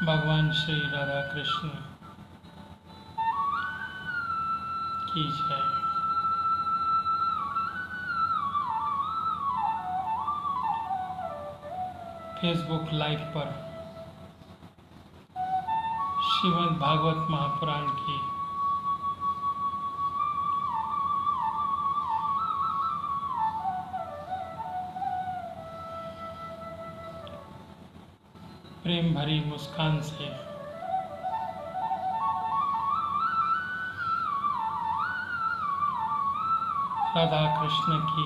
भगवान श्री राधा कृष्ण की जय। फेसबुक लाइव पर श्रीमद् भागवत महापुराण की प्रेम भरी मुस्कान से राधा कृष्ण की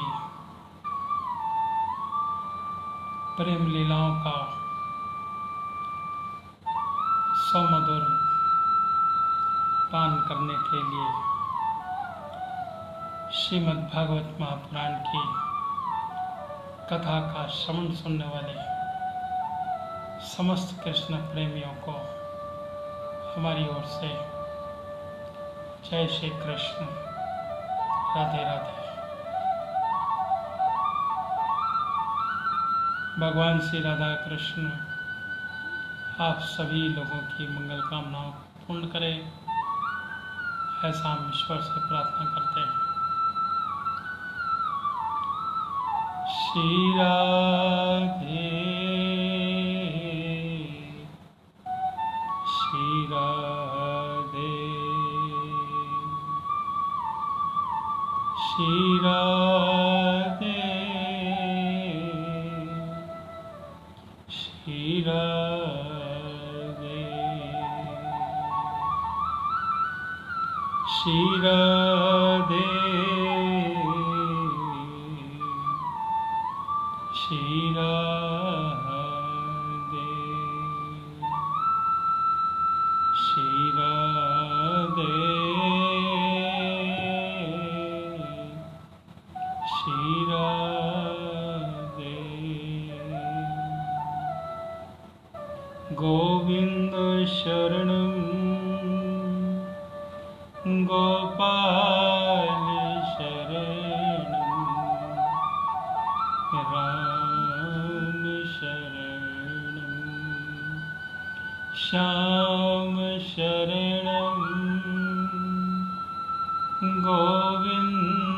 प्रेम लीलाओं का सुमधुर पान करने के लिए श्रीमद् भागवत महापुराण की कथा का श्रवण सुनने वाले समस्त कृष्ण प्रेमियों को हमारी ओर से जय श्री कृष्ण, राधे राधे। भगवान श्री राधा कृष्ण आप सभी लोगों की मंगल कामनाओं को पूर्ण करें, ऐसा हम ईश्वर से प्रार्थना करते हैं। श्री राधे श्री राधे श्री राधे श्री राधे श्री राधे श्री राधे श्री राधे श्री राधे। गोविंद शरणं गोपाल शरणं राम शरणं श्याम शरणं गोविंद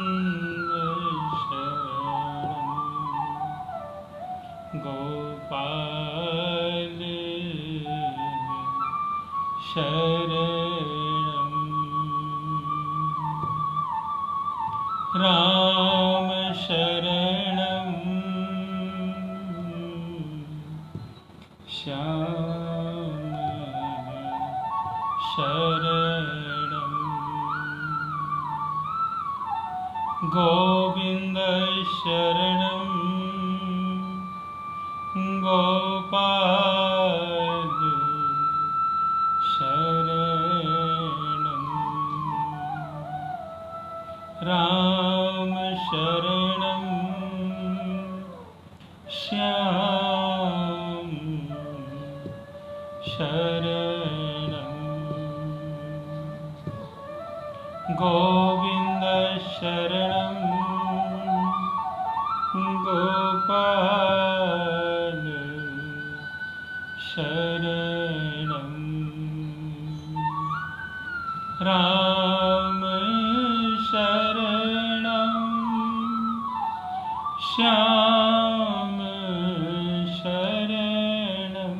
शरणं गोपाल शरणं राम शरणं श्याम शरणं गोविंद शरणं गोपाल शरणं राम शरणं श्याम शरणं गोविंद शरणं गोपाल शरणं राम शरणं श्याम शरणं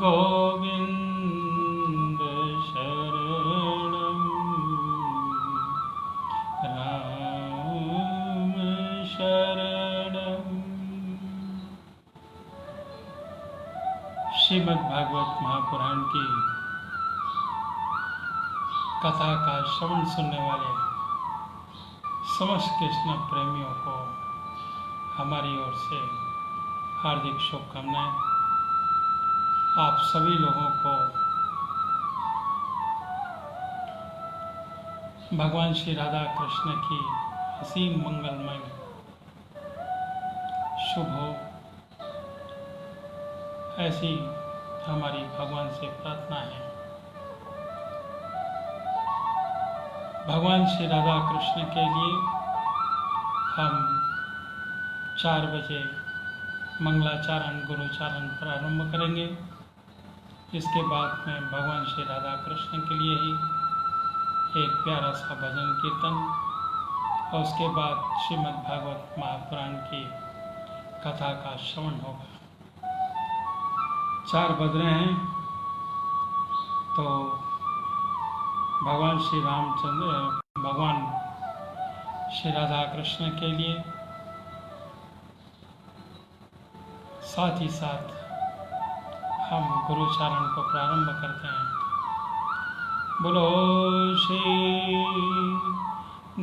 गोविंद शरणं राम शरणं। श्रीमद् भागवत महापुराण की कथा का श्रवण सुनने वाले समस्त कृष्ण प्रेमियों को हमारी ओर से हार्दिक शुभकामनाएं। आप सभी लोगों को भगवान श्री राधा कृष्ण की असीम मंगलमय शुभ हो, ऐसी हमारी भगवान से प्रार्थना है। भगवान श्री राधा कृष्ण के लिए हम 4 बजे मंगलाचारण गुरुचारण प्रारंभ करेंगे। इसके बाद में भगवान श्री राधा कृष्ण के लिए ही एक प्यारा सा भजन कीर्तन और उसके बाद श्रीमद् भागवत महापुराण की कथा का श्रवण होगा। 4 बज रहे हैं तो भगवान श्री राधा कृष्ण के लिए साथ ही साथ हम गुरुचारण को प्रारंभ करते हैं। बोलो श्री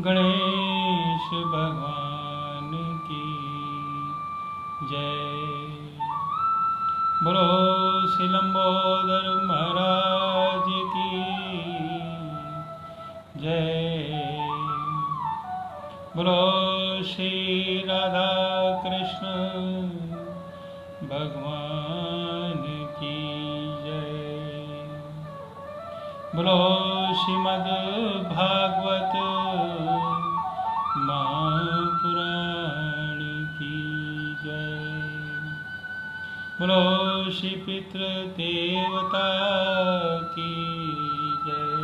गणेश भगवान की जय। बोलो श्री लंबोदर महाराज की जय। बोलो श्री राधा कृष्ण भगवान की जय। बोलो श्रीमद् भागवत महापुराण की जय। बोलो श्री पितृ देवता की जय।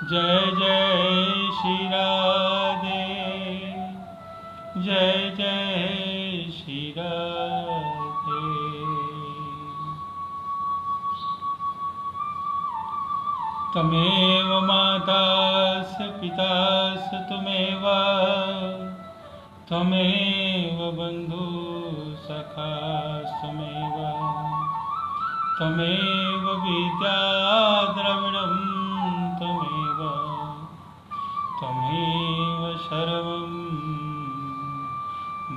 जय जय श्री राधे, जय जय श्री राधे। तमेव मातास पितास त्वमेव, त्वमेव बन्धु सखा त्वमेव, त्वमेव विद्या द्रविणं त्वमेव, त्वमेव सर्वं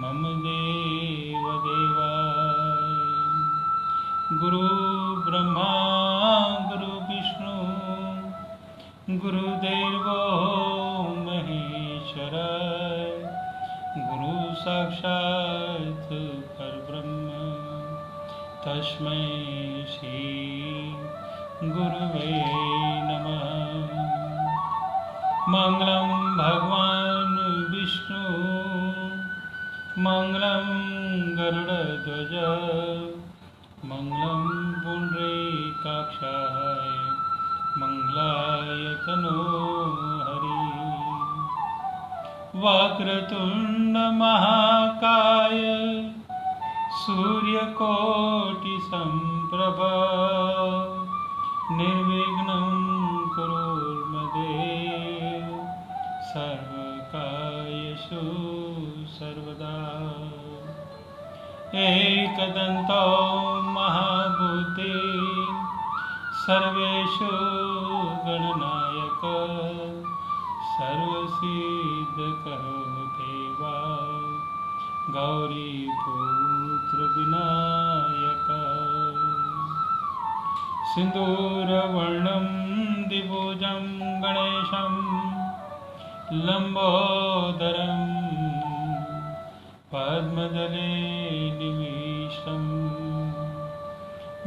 मम देव देवाय। गुरु ब्रह्मा गुरु विष्णु गुरुदेवो महेश्वराय, गुरु साक्षात् परब्रह्म तस्मै श्री गुरुवे नमः। मंगलम भगवान विष्णु, मंगलम गरुड़ध्वज, मंगलम पुंडरीकाक्षाय, मंगलाय तनोहरि। वक्रतुंड महाकाय सूर्यकोटि संप्रभा, निर्विघ्नं कुरु देव सर्वकार्येषु सर्वदा। एकदन्तो महाबुद्धि सर्वेषु गणनायक, सर्वसिद्धकरो देवा गौरीपुत्र विनायक। सिन्दूरवर्णं द्विभुजं गणेशं, लम्बोदरं पद्मदले निविष्टं,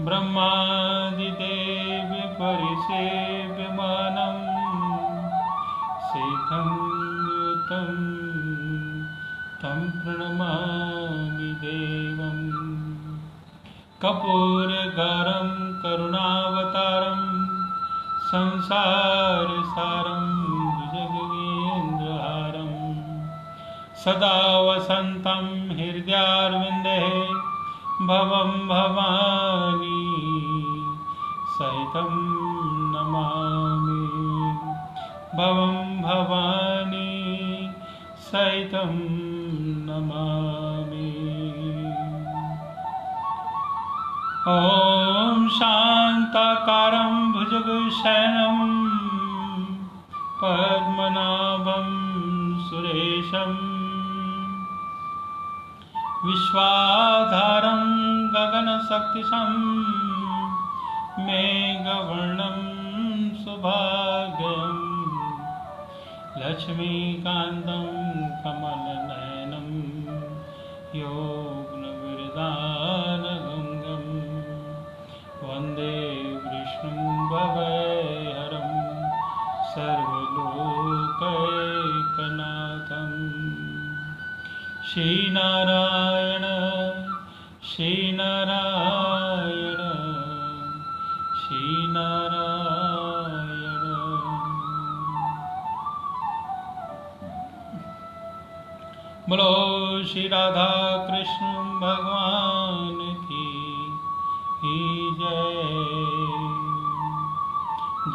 ब्रह्मादिदेव परिसेव्यमानं, शेखं युतं तं प्रणमामि देवम्। कर्पूरगौरं करुणावतारं, संसारसारं भुजगेन्द्रहारं, सदा वसन्तं हृदयारविन्दे भवं भवानी सहितं नमामि, भवं भवानी सहितं नमामि। ॐ शान्ताकारं भुजगशयनं, पद्मनाभं सुरेशं, विश्वाधारं गगनशक्तिशं, मेघवर्णं शुभांगं, लक्ष्मीकान्तं कमलनयनं, योगनिर्विदानगुङ्गं वन्दे विष्णुं भवहरं सर्वलोकैकनाथं। श्री नारायण श्री नारायण श्री नारायण। बोलो श्री राधा कृष्ण भगवान की जय।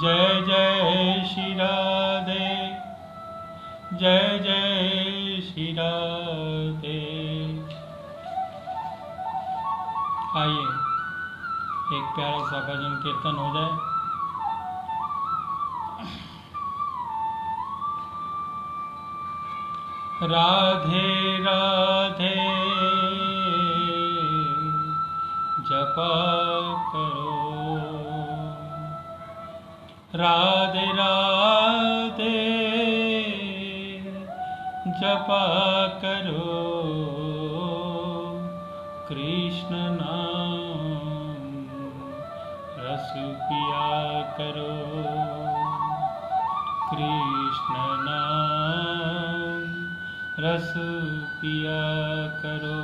जय जय श्री राधे जय जय श्री राधे। आइए एक प्यारा सा भजन कीर्तन हो जाए। राधे राधे जपा करो, राधे राधे जपा करो, कृष्ण नाम रस पिया करो, कृष्ण नाम रस पिया करो।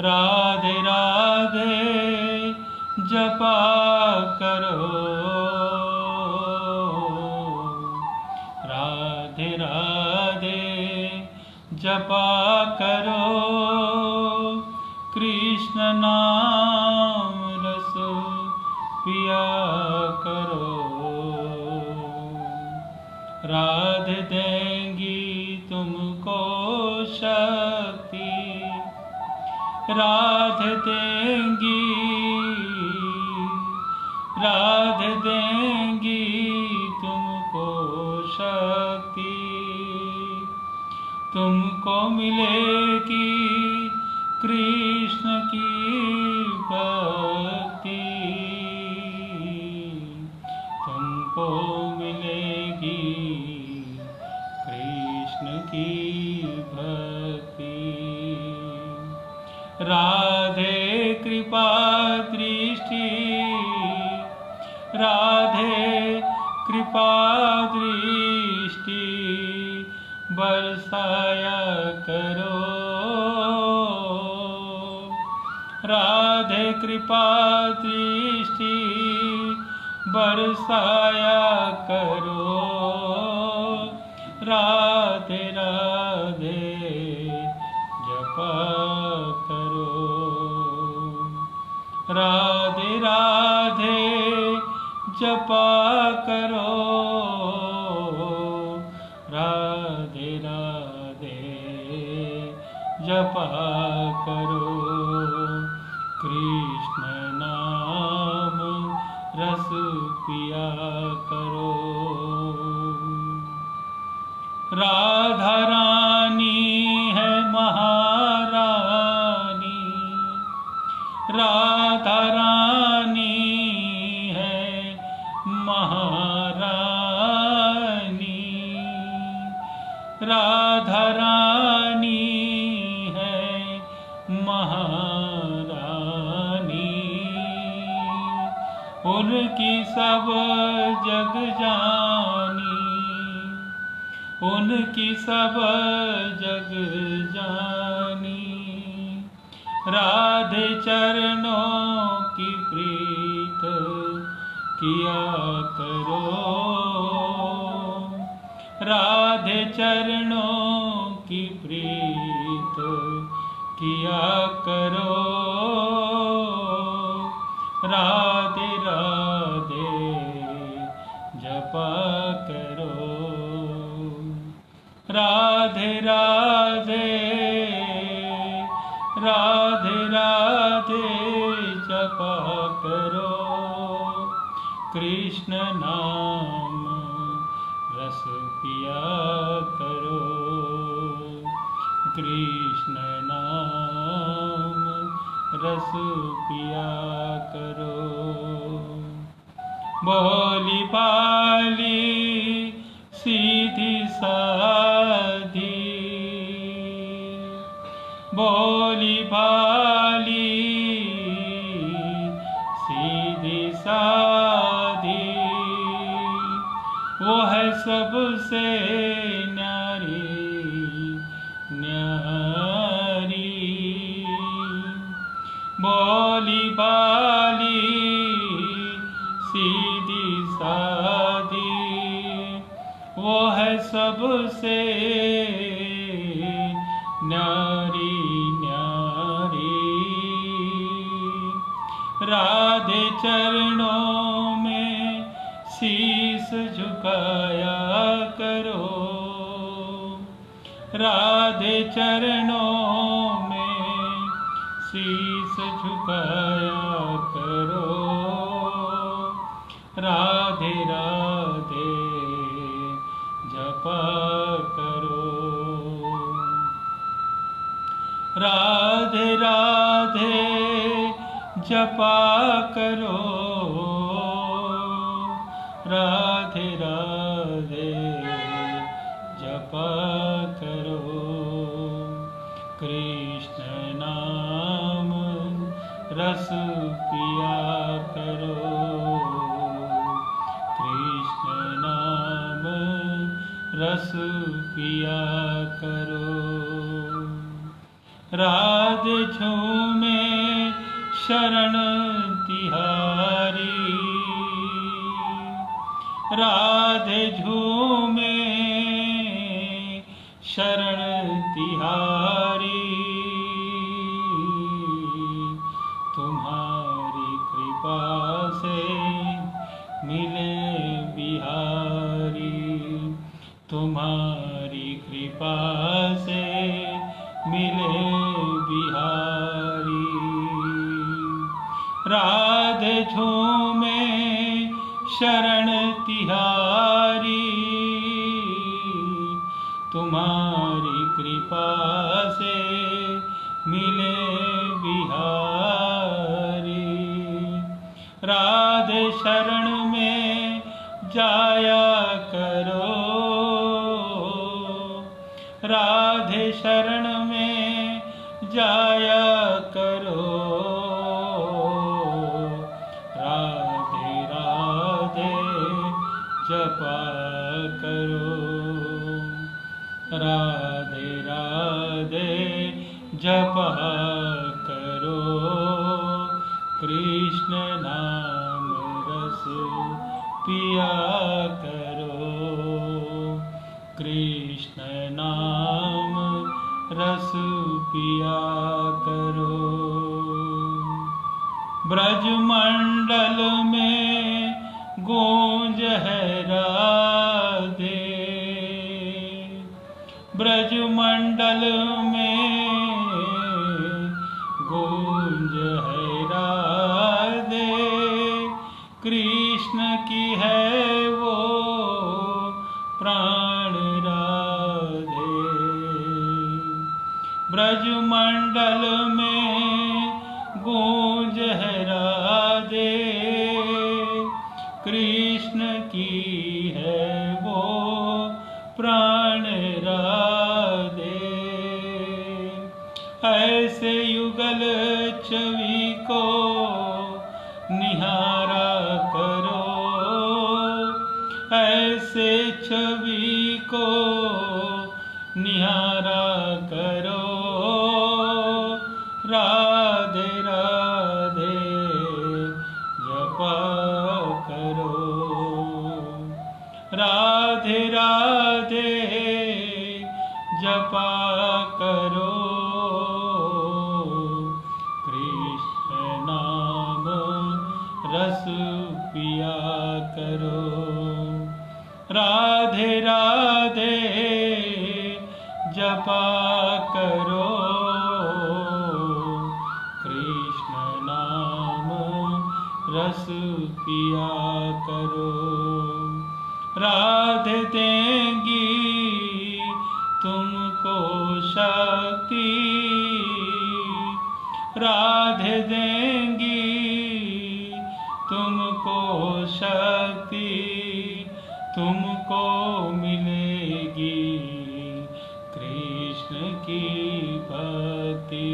राधे राधे जपा करो, राधे राधे जपा करो, कृष्ण नाम रस पिया करो। राधे देंगी तुमको शक्ति, राधे देंगी, राधे देंगी तुमको शक्ति, तुमको मिलेगी कृष्ण की भक्ति, तुमको मिलेगी कृष्ण की भक्ति। राधे कृपा दृष्टि, राधे कृपा दृष्टि बरसाया करो, राधे कृपा दृष्टि बरसाया करो, राधे राधे जपा करो, राधे राधे जपा करो, राधे राधे जपा करो, कृष्ण नाम रस पिया करो। राधा रानी है महारानी, राधा रानी है महारानी, राधा रानी है महारानी, उनकी सब जग जानी, उनकी सब जग जानी। राधे चरणों की प्रीत किया करो, राधे चरणों की प्रीत किया करो, राधे राधे जपा करो, राधे राधे राधे राधे जपा करो, कृष्ण नाम रस पिया करो, कृष्ण नाम रस पिया करो। बोली भाली सीधी साधी, बोली भाली सीधी साधी, वो है सबसे न्यारी न्यारी। सबसे न्यारी न्यारी, राधे चरणों में शीस झुकाया करो, राधे चरणों में शीस झुकाया करो, राधे राधे जपा करो, राधे राधे जपा करो, राधे राधे जपा करो, कृष्ण नाम रस पिया करो, कृष्ण नाम रस पिया करो, राधे झूमे शरण तिहारी, राधे झूमे शरण तिहारी, तुम्हारी कृपा से मिले बिहारी, तुम्हारी कृपा से मिले बिहारी, राधे झूमे शरण तिहारी, तुम्हारी कृपा से मिले बिहारी, राधे शरण में जाया करो, राधे शरण में जाया करो, राधे राधे जपा करो, राधे राधे जपा करो, कृष्ण नाम रस पिया करो, कृष्ण नाम रस पिया करो, ब्रजमंडल में गूंज है राधे, ब्रजमंडल में गूंज है राधे, कृष्ण की है वो प्राण राधे, ब्रजमंडल में गूंज है राधे, कृष्ण की है वो प्राण राधे, ऐसे युगल छवि को निहारा करो, ऐसे छवि को निहारा करो, राधे राधे जपा करो, राधे राधे जपा करो, कृष्ण नाम रस पिया करो, राधे राधे जपा करो, कृष्ण नाम रस पिया करो, राधे देंगी तुमको शक्ति, राधे देंगी तुमको शक्ति, तुमको मिलेगी कृष्ण की भक्ति,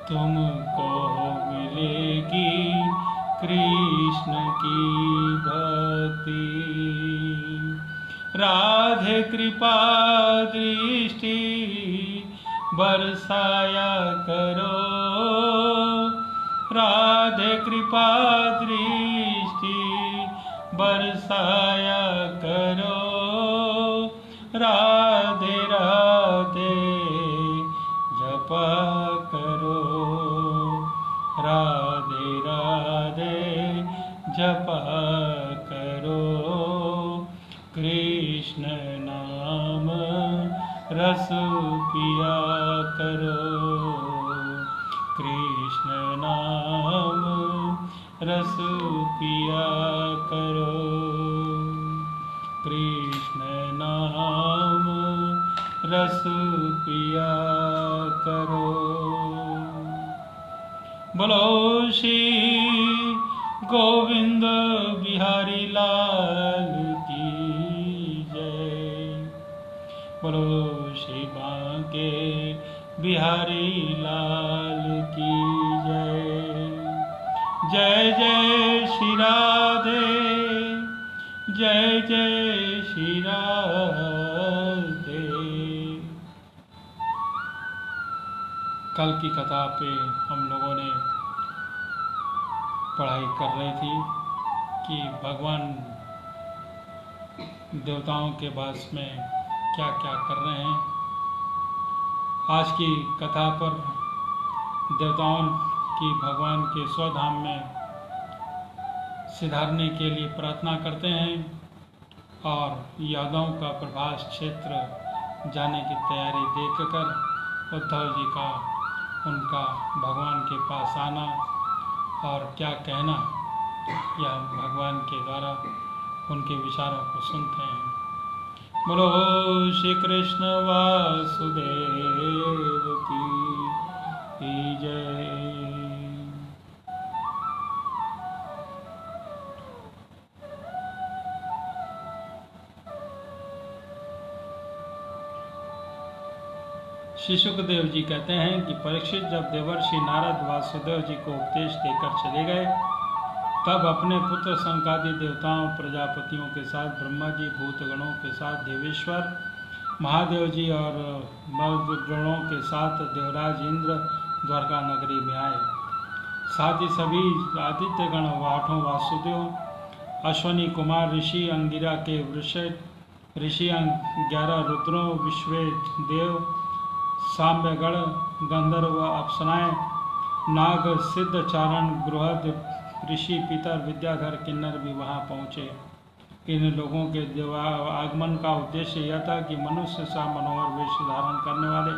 तुमको मिलेगी कृष्ण की भक्ति, राधे कृपा दृष्टि बरसाया करो, राधे कृपा दृष्टि बरसाया करो, राधे राधे जपा करो, राधे राधे जपा करो, कृष्ण नाम रस पिया करो, कृष्ण नाम रस पिया करो, कृष्ण नाम रस पिया करो। बोलो श्री गोविंद बिहारी लाल की जय, बोलो श्री बांके बिहारी लाल की जय। जय जय श्री राधे, जय जय श्री राधे। कल की कथा पे हम लोगों ने पढ़ाई कर रही थी कि भगवान देवताओं के वास में क्या क्या कर रहे हैं। आज की कथा पर देवताओं की भगवान के स्वधाम में सिधारने के लिए प्रार्थना करते हैं और यादवों का प्रभास क्षेत्र जाने की तैयारी देखकर उद्धव जी का उनका भगवान के पास आना और क्या कहना, यह भगवान के द्वारा उनके विचारों को सुनते हैं। बोलो श्री कृष्ण वासुदेव की जय। श्री सुखदेव जी कहते हैं कि परीक्षित जब देवर्षि नारद वासुदेव जी को उपदेश देकर चले गए, तब अपने पुत्र सनकादि देवताओं प्रजापतियों के साथ ब्रह्मा जी, भूतगणों के साथ देवेश्वर महादेव जी और मर्दगणों के साथ देवराज इंद्र द्वारका नगरी में आए। साथ ही सभी आदित्यगण व आठों वासुदेव, अश्वनी कुमार ऋषि, अंगिरा के वृषभ ऋषि, 11 रुद्रों, विश्वेदेव, साम्यगण, गंधर्व, अप्सराएं, नाग, सिद्ध, चारण, गृहद, ऋषि, पितर, विद्याधर, किन्नर भी वहां पहुंचे। इन लोगों के आगमन का उद्देश्य यह था कि मनुष्य सा मनोहर वेश धारण करने वाले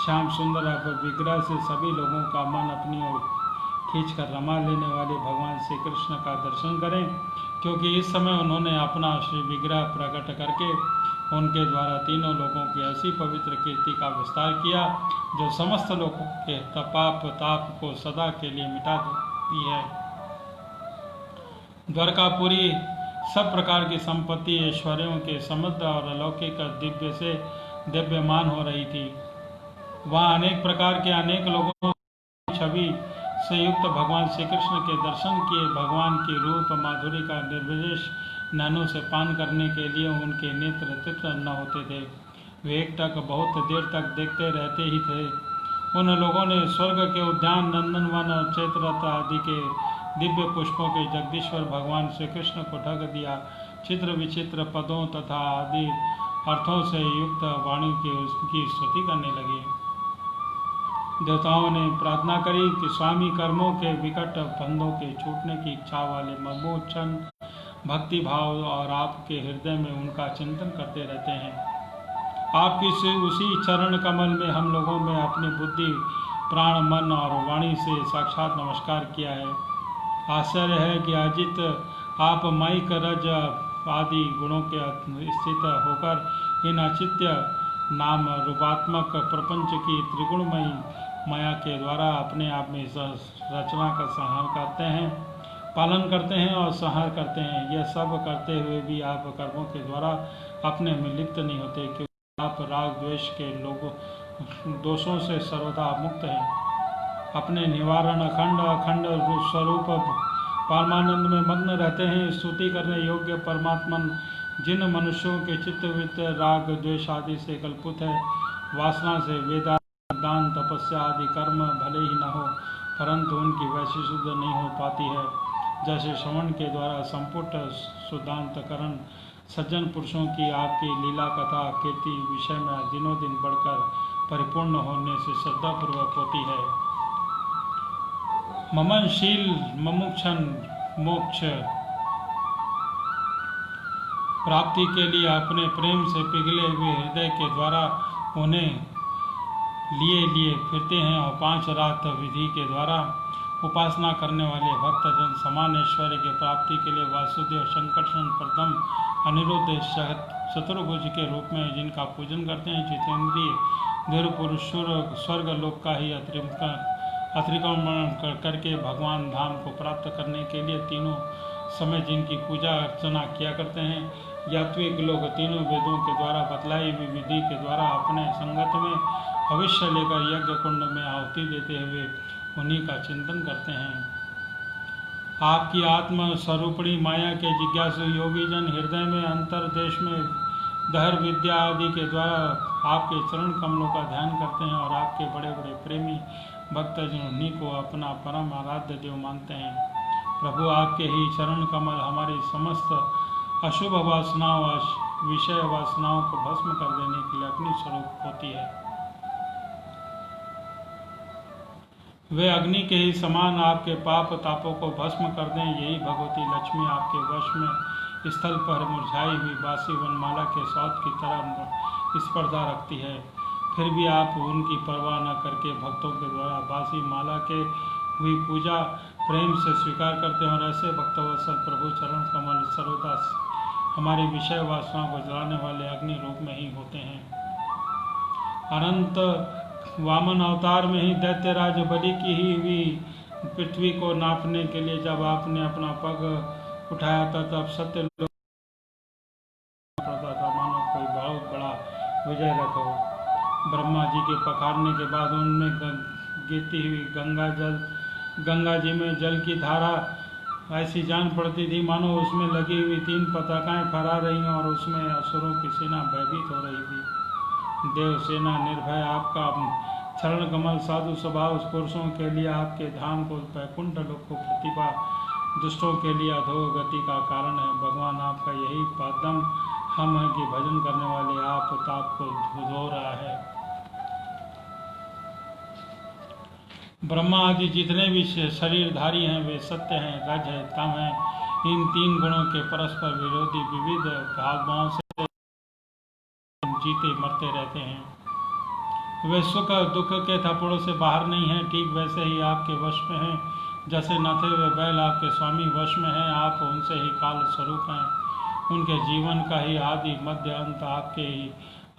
श्याम सुंदर विग्रह से सभी लोगों का मन अपनी ओर खींचकर रमा लेने वाले भगवान श्री कृष्ण का दर्शन करें, क्योंकि इस समय उन्होंने अपना श्री विग्रह प्रकट करके उनके द्वारा तीनों लोगों की ऐसी पवित्र कीर्ति का विस्तार किया जो समस्त लोगों के ताप को सदा के लिए मिटा देती है। द्वारकापुरी सब प्रकार की संपत्ति ऐश्वर्यों के समृद्ध और अलौकिक दिव्य से दिव्यमान हो रही थी। वहाँ अनेक प्रकार के अनेक लोगों की छवि से युक्त भगवान श्री कृष्ण के दर्शन किए। भगवान की रूप माधुरी का निर्विशेष नैनों से पान करने के लिए उनके नेत्र तृप्त न होते थे। वे एक टक बहुत देर तक देखते रहते ही थे। उन लोगों ने स्वर्ग के उद्यान, नंदनवन और चैत्ररथ आदि के दिव्य पुष्पों के जगदीश्वर भगवान श्री कृष्ण को ढक दिया। चित्र विचित्र पदों तथा आदि अर्थों से युक्त वाणी की उसकी स्तुति करने लगे। देवताओं ने प्रार्थना करी कि स्वामी कर्मों के विकट बंधों के छूटने की इच्छा वाले ममोक्षण भक्ति भाव और आपके हृदय में उनका चिंतन करते रहते हैं। आपकी उसी चरण कमल में हम लोगों में अपनी बुद्धि, प्राण, मन और वाणी से साक्षात नमस्कार किया है। आश्चर्य है कि अजित आप माइक, रज आदि गुणों के स्थित होकर इन अचित्य नाम रूपात्मक प्रपंच की त्रिगुणमयी माया के द्वारा अपने आप में रचना का संहार करते हैं, पालन करते हैं और संहार करते हैं। यह सब करते हुए भी आप कर्मों के द्वारा अपने में लिप्त नहीं होते, क्योंकि आप राग द्वेष के लोगों दोषों से सर्वदा मुक्त हैं। अपने निवारण अखंड स्वरूप परमानंद में मग्न रहते हैं। स्तुति करने योग्य परमात्मन जिन मनुष्यों के चित्तवृत्त राग द्वेष आदि से कल्पित है, वासना से वेदा दान तपस्या आदि कर्म भले ही न हो, परंतु उनकी वैसी शुद्ध नहीं हो पाती है। जैसे श्रवण के द्वारा संपुट शुद्धांतकरण सज्जन पुरुषों की आपकी लीला कथा कीर्ति विषय में दिनों दिन बढ़कर परिपूर्ण होने से श्रद्धापूर्वक होती है। ममनशील मुमुक्षण मोक्ष प्राप्ति के लिए अपने प्रेम से पिघले हुए हृदय के द्वारा उन्हें लिए फिरते हैं और 5 रात विधि के द्वारा उपासना करने वाले भक्तजन समान ऐश्वर्य की प्राप्ति के लिए वासुदेव संकर्षण प्रथम अनिरुद्ध चतुर्भुज के रूप में जिनका पूजन करते हैं, जितेंद्रिय देव पुरुष स्वर्ग लोक का ही अतिक्रमण करके भगवान धाम को प्राप्त करने के लिए तीनों समय जिनकी पूजा अर्चना किया करते हैं, यात्विक लोग तीनों वेदों के द्वारा बतलाई हुई विधि के द्वारा अपने संगत में भविष्य लेकर यज्ञ कुंड में आहुति देते हुए उन्हीं का चिंतन करते हैं। आपकी आत्म स्वरूपणी माया के जिज्ञासु योगी जन हृदय में अंतरदेश में दहर विद्या आदि के द्वारा आपके चरण कमलों का ध्यान करते हैं और आपके बड़े बड़े प्रेमी भक्तजन उन्हीं को अपना परम आराध्य देव मानते हैं। प्रभु आपके ही चरण कमल हमारी समस्त अशुभ वासनाओं विषय वासनाओं को भस्म कर देने के लिए अपनी स्वरूप होती है। वे अग्नि के ही समान आपके पाप तापों को भस्म कर दें। यही भगवती लक्ष्मी आपके वश में स्थल पर मुरझाई हुई बासी वनमाला के सौत की तरह स्पर्धा रखती है। फिर भी आप उनकी परवाह न करके भक्तों के द्वारा बासी माला के हुई पूजा प्रेम से स्वीकार करते हैं और ऐसे भक्तवत्सल प्रभु चरण कमल सर्वदा हमारी विषय वासनाओं को जलाने वाले अग्नि रूप में ही होते हैं। अनंत वामन अवतार में ही दैत्यराज बलि की ही हुई पृथ्वी को नापने के लिए जब आपने अपना पग उठाया था तब सत्य लोग पड़ता था मानो कोई बहुत बड़ा विजय रथ हो। ब्रह्मा जी के पखारने के बाद उनमें गिरती हुई गंगा जी में जल की धारा ऐसी जान पड़ती थी मानो उसमें लगी हुई 3 पताकाएं फहरा रही और उसमें असुरों की सेना भयभीत हो रही थी। देव सेना निर्भय आपका चरण कमल साधु स्वभाव पुरुषों के लिए आपके धाम को वैकुंठ लोक को प्रतिभा दुष्टों के लिए अधोगति का कारण है। भगवान आपका यही पादम हम हैं कि भजन करने वाले आप ताप को धो रहा है। ब्रह्मा आदि जितने भी शरीरधारी हैं वे सत्य हैं, रज है, तम है। इन 3 गुणों के परस्पर विरोधी विविध भावों से जीते मरते रहते हैं। वे सुख दुख के थप्पड़ों से बाहर नहीं हैं, ठीक वैसे ही आपके वश में हैं। जैसे नथे हुए बैल आपके स्वामी वश में हैं, आप उनसे ही काल स्वरूप हैं। उनके जीवन का ही आदि मध्य अंत आपके ही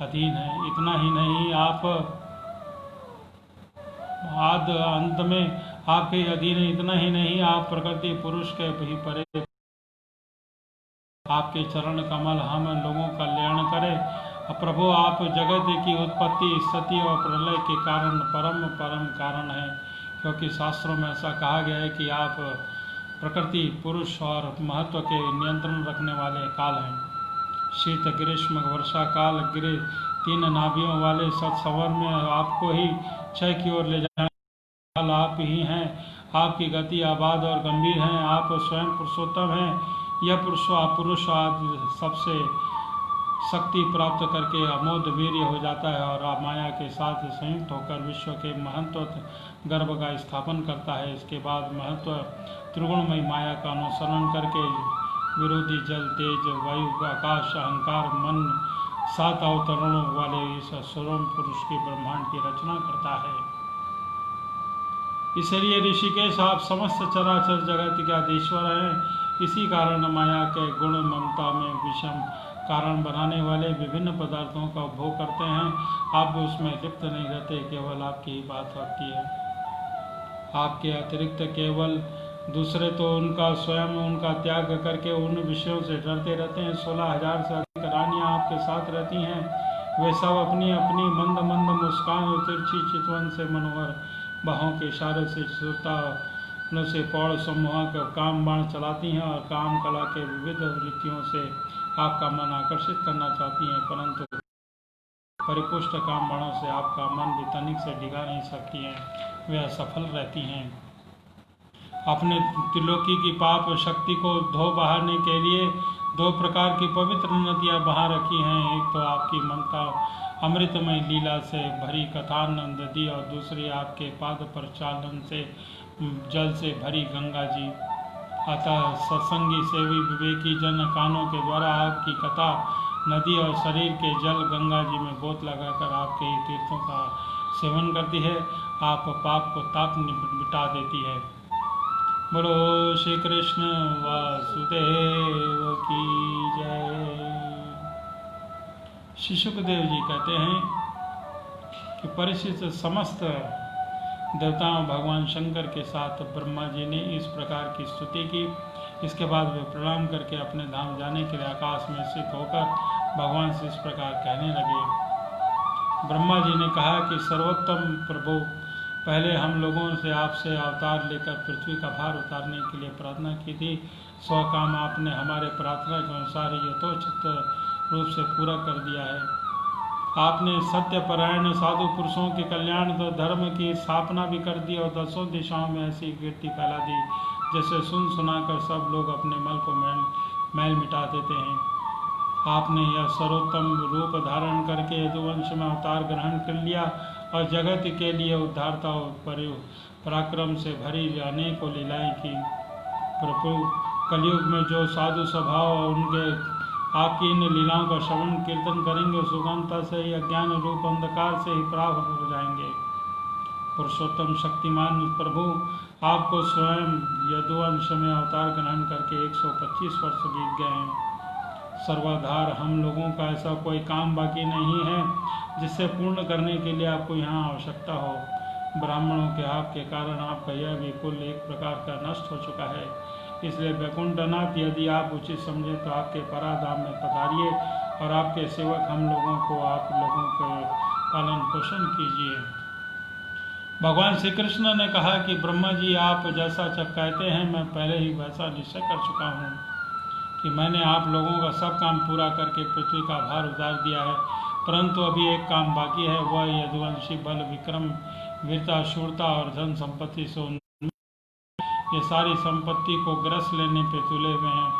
अधीन है। इतना ही नहीं, आप आद अंत में आपके अधीन है। इतना ही नहीं, आप प्रकृति पुरुष के भी परे। आपके चरण कमल हम लोगों का कल्याण करें। प्रभु आप जगत की उत्पत्ति स्थिति और प्रलय के कारण परम कारण है, क्योंकि शास्त्रों में ऐसा कहा गया है कि आप प्रकृति पुरुष और महत्व के नियंत्रण रखने वाले काल हैं। शीत ग्रीष्म वर्षा काल गिरे 3 नाभियों वाले सत्सवर में आपको ही क्षय की ओर ले जाने काल आप ही हैं। आपकी गति आबाद और गंभीर हैं। आप स्वयं पुरुषोत्तम हैं। यह पुरुष आदि सबसे शक्ति प्राप्त करके अमोद वीर्य हो जाता है और आप माया के साथ संयुक्त होकर विश्व के महत्व गर्भ का स्थापन करता है। इसके बाद महत्व त्रिगुणमयी माया का अनुसरण करके विरोधी जल तेज वायु आकाश अहंकार मन 7 अवतरणों वाले इस स्वयं पुरुष की ब्रह्मांड की रचना करता है। इसलिए ऋषिकेश आप समस्त चराचर जगत के अधीश्वर हैं। इसी कारण माया के गुण ममता में विषम कारण बनाने वाले विभिन्न पदार्थों का उपभोग करते हैं। आप उसमें लिप्त नहीं रहते, केवल आपकी ही बात होती है। आपके अतिरिक्त केवल दूसरे तो उनका स्वयं उनका त्याग करके उन विषयों से डरते रहते हैं। 16,000 से अधिक रानियां आपके साथ रहती हैं। वे सब अपनी अपनी मंद मंद मुस्कान और तिरछी चितवन से मनोहर बाहों के इशारे से श्रोता से पौड़ समूह का काम बाण चलाती हैं और काम कला के विविध वृत्तियों से आपका मन आकर्षित करना चाहती हैं, परंतु परिपुष्ट काम बाणों से आपका मन भी तनिक से डिगा नहीं सकती हैं। वे असफल रहती हैं। अपने त्रिलोकी की पाप शक्ति को धो बहाने के लिए 2 प्रकार की पवित्र नदियाँ बहा रखी हैं। एक तो आपकी ममता अमृतमय लीला से भरी कथानंद नदी और दूसरी आपके पाद प्रचालन से जल से भरी गंगा जी। अतः सत्संगी सेवी विवेकी जन कानों के द्वारा आपकी कथा नदी और शरीर के जल गंगा जी में गोत लगाकर आपके तीर्थों का सेवन करती है। आप पाप को ताप मिटा देती है। बोलो श्री कृष्ण वासुदेव की जय। श्री सुखदेव जी कहते हैं कि परीक्षित समस्त देवताओं भगवान शंकर के साथ ब्रह्मा जी ने इस प्रकार की स्तुति की। इसके बाद वे प्रणाम करके अपने धाम जाने के लिए आकाश में स्थित होकर भगवान से इस प्रकार कहने लगे। ब्रह्मा जी ने कहा कि सर्वोत्तम प्रभु, पहले हम लोगों से आपसे अवतार लेकर पृथ्वी का भार उतारने के लिए प्रार्थना की थी। सो काम आपने हमारे प्रार्थना के अनुसार यथोचित रूप से पूरा कर दिया है। आपने सत्यपरायण साधु पुरुषों के कल्याण तो धर्म की स्थापना भी कर दी और 10 दिशाओं में ऐसी कीर्ति फैला दी जैसे सुनाकर सब लोग अपने मल को मैल मिटा देते हैं। आपने यह सर्वोत्तम रूप धारण करके यदुवंश में अवतार ग्रहण कर लिया और जगत के लिए उद्धारता और पराक्रम से भरी अनेकों लीलाएं की। प्रभु, कलयुग में जो साधु स्वभाव उनके आपकी इन लीलाओं का श्रवण कीर्तन करेंगे सुगमता से ही अज्ञान रूप अंधकार से ही प्राप्त हो जाएंगे। पुरुषोत्तम शक्तिमान प्रभु, आपको स्वयं यदुवंश में अवतार ग्रहण करके 125 वर्ष बीत गए हैं। सर्वाधार हम लोगों का ऐसा कोई काम बाकी नहीं है जिससे पूर्ण करने के लिए आपको यहाँ आवश्यकता हो। ब्राह्मणों के आपके कारण आपका यह भी कुल एक प्रकार का नष्ट हो चुका है। इसलिए वैकुंठनाथ, यदि आप उचित समझें तो आपके पराधाम में पधारिए और आपके सेवक हम लोगों को आप लोगों के पालन पोषण कीजिए। भगवान श्री कृष्ण ने कहा कि ब्रह्मा जी, आप जैसा कहते हैं मैं पहले ही वैसा निश्चय कर चुका हूँ कि मैंने आप लोगों का सब काम पूरा करके पृथ्वी का भार उतार दिया है, परंतु अभी एक काम बाकी है। वह यदुवंशी बल विक्रम वीरता शूरता और धन संपत्ति से ये सारी संपत्ति को ग्रस लेने पे तुले हुए हैं।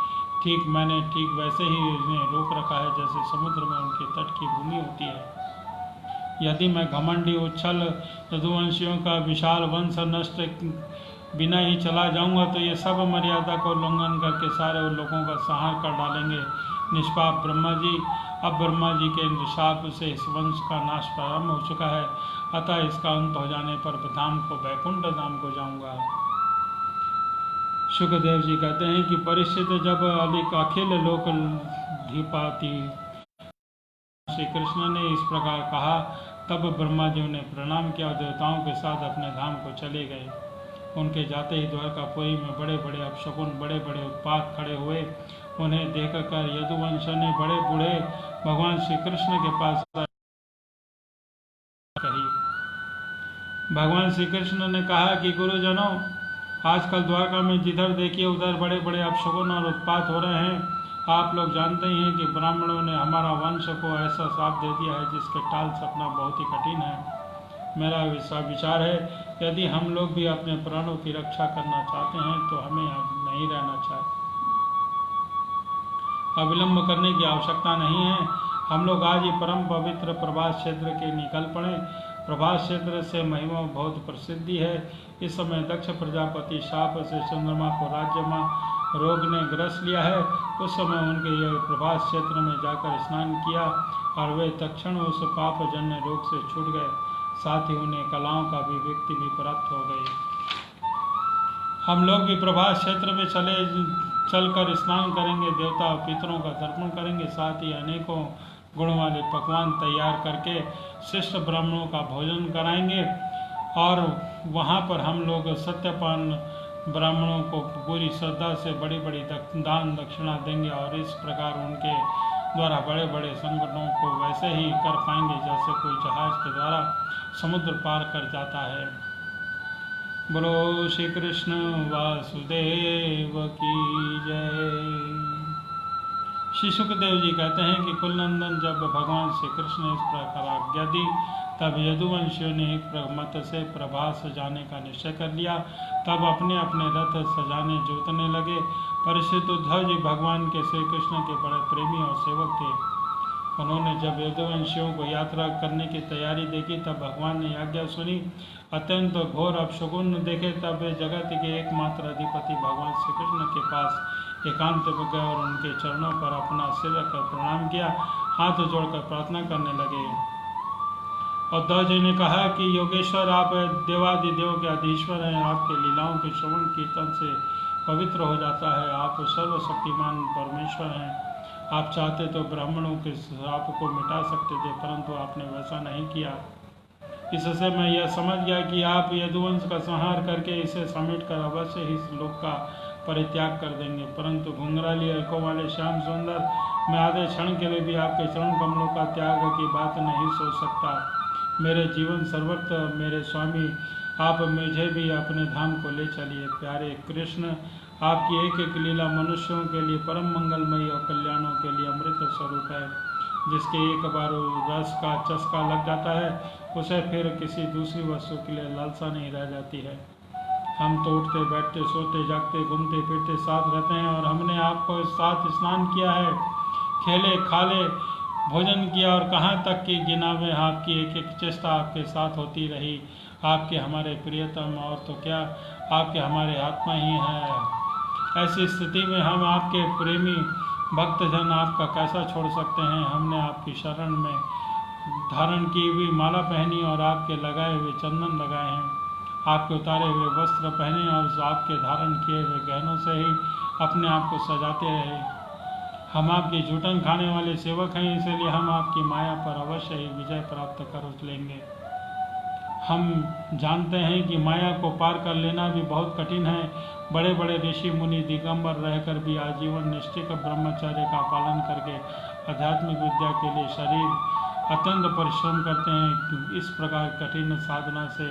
मैंने ठीक वैसे ही इन्हें रोक रखा है जैसे समुद्र में उनके तट की भूमि होती है। यदि मैं घमंडी उच्छल यदुवंशियों का विशाल वंश नष्ट बिना ही चला जाऊंगा तो ये सब मर्यादा को उल्लंघन करके सारे लोगों का संहार कर डालेंगे। निष्पाप ब्रह्मा जी, अब ब्रह्मा जी के शाप से इस वंश का नाश प्रारंभ हो चुका है, अतः इसका अंत हो जाने पर धाम को वैकुंठ धाम को जाऊंगा। सुखदेव जी कहते हैं कि परीक्षित, जब अखिल लोक धिपाति श्री कृष्ण ने इस प्रकार कहा तब ब्रह्मा जी ने प्रणाम किया और देवताओं के साथ अपने धाम को चले गए। उनके जाते ही द्वारकापुरी में बड़े बड़े अपशकुन बड़े बड़े उत्पात खड़े हुए। उन्हें देखकर यदुवंश ने बड़े बूढ़े भगवान श्री कृष्ण के पास कही। भगवान श्री कृष्ण ने कहा कि गुरुजनों, आजकल द्वारका में जिधर देखिए उधर बड़े बड़े अपशकुन और उत्पात हो रहे हैं। आप लोग जानते ही हैं कि ब्राह्मणों ने हमारा वंश को ऐसा शाप दे दिया है जिसके टाल सकना बहुत ही कठिन है। मेरा विचार है, यदि हम लोग भी अपने प्राणों की रक्षा करना चाहते हैं तो हमें नहीं रहना चाहिए। अविलंब करने की आवश्यकता नहीं है। हम लोग आज ही परम पवित्र प्रभास क्षेत्र के निकल पड़े। प्रभास क्षेत्र से महिमा बहुत प्रसिद्धि है। इस समय दक्ष प्रजापति शाप से चंद्रमा को राज्य में रोग ने ग्रस लिया है। उस समय उनके यह प्रभास क्षेत्र में जाकर स्नान किया और वे तत्क्षण उस पापजन्य रोग से छूट गए। साथ ही उन्हें कलाओं का भी व्यक्ति भी प्राप्त हो गई। हम लोग भी प्रभास क्षेत्र में चलकर स्नान करेंगे, देवता और पितरों का तर्पण करेंगे, साथ ही अनेकों गुण वाले पकवान तैयार करके शिष्ट ब्राह्मणों का भोजन कराएंगे और वहाँ पर हम लोग सत्यपान ब्राह्मणों को पूरी श्रद्धा से बड़ी बड़ी दान दक्षिणा देंगे और इस प्रकार उनके द्वारा बड़े बड़े संकटों को वैसे ही कर पाएंगे जैसे कोई जहाज के द्वारा समुद्र पार कर जाता है। बोलो श्री कृष्ण वासुदेव की जय। श्री सुखदेव जी कहते हैं कि कुलनंदन जब भगवान श्री कृष्ण ने इस प्रकार आज्ञा दी तब यदुवंशियों ने एक मत से प्रभास जाने का निश्चय कर लिया। तब अपने अपने रथ सजाने जोतने लगे। परिचित उद्धव जी भगवान के श्री कृष्ण के बड़े प्रेमी और सेवक थे। उन्होंने जब यदुवंशियों को यात्रा करने की तैयारी देखी तब भगवान ने आज्ञा सुनी। अत्यंत घोर अपशकुन देखे तब वे जगत के एकमात्र अधिपति भगवान श्री कृष्ण के पास एकांत में गए और उनके चरणों पर अपना सिर रखकर प्रणाम किया, हाथ जोड़कर प्रार्थना करने लगे। उद्धव जी ने कहा कि योगेश्वर, आप देवादिदेव के अधीश्वर हैं। आपके लीलाओं के श्रवण कीर्तन से पवित्र हो जाता है। आप सर्वशक्तिमान परमेश्वर हैं। आप चाहते तो ब्राह्मणों के श्राप को मिटा सकते थे, परंतु आपने वैसा नहीं किया। इससे मैं यह समझ गया कि आप यदुवंश का संहार करके इसे समेट कर अवश्य ही इस लोक का परित्याग कर देंगे। परंतु घुंघराली आंखों वाले श्याम सुंदर, मैं आधे क्षण के लिए भी आपके चरण कमलों का त्याग की बात नहीं सोच सकता। मेरे जीवन सर्वत्र मेरे स्वामी, आप मुझे भी अपने धाम को ले चलिए। प्यारे कृष्ण, आपकी एक एक लीला मनुष्यों के लिए परम मंगलमयी और कल्याणों के लिए अमृत स्वरूप है। जिसके एक बार रस का चस्का लग जाता है, उसे फिर किसी दूसरी वस्तु के लिए लालसा नहीं रह जाती है। हम तो उठते बैठते सोते जागते घूमते फिरते साथ रहते हैं और हमने आपको साथ स्नान किया है, खेले खाले भोजन किया और कहाँ तक कि गिनावे आपकी एक एक चेष्टा आपके साथ होती रही। आपके हमारे प्रियतम, और तो क्या आपके हमारे आत्मा ही है। ऐसी स्थिति में हम आपके प्रेमी भक्तजन आपका कैसा छोड़ सकते हैं। हमने आपकी शरण में धारण की हुई माला पहनी और आपके लगाए हुए चंदन लगाए हैं, आपके उतारे हुए वस्त्र पहने और आपके धारण किए हुए गहनों से ही अपने आप को सजाते रहे। हम आपकी जूठन खाने वाले सेवक हैं, इसलिए हम आपकी माया पर अवश्य ही विजय प्राप्त कर लेंगे। हम जानते हैं कि माया को पार कर लेना भी बहुत कठिन है। बड़े बड़े ऋषि मुनि दिगंबर रहकर भी आजीवन निष्ठिक ब्रह्मचर्य का पालन करके आध्यात्मिक विद्या के लिए शरीर अत्यंत परिश्रम करते हैं। इस प्रकार कठिन साधना से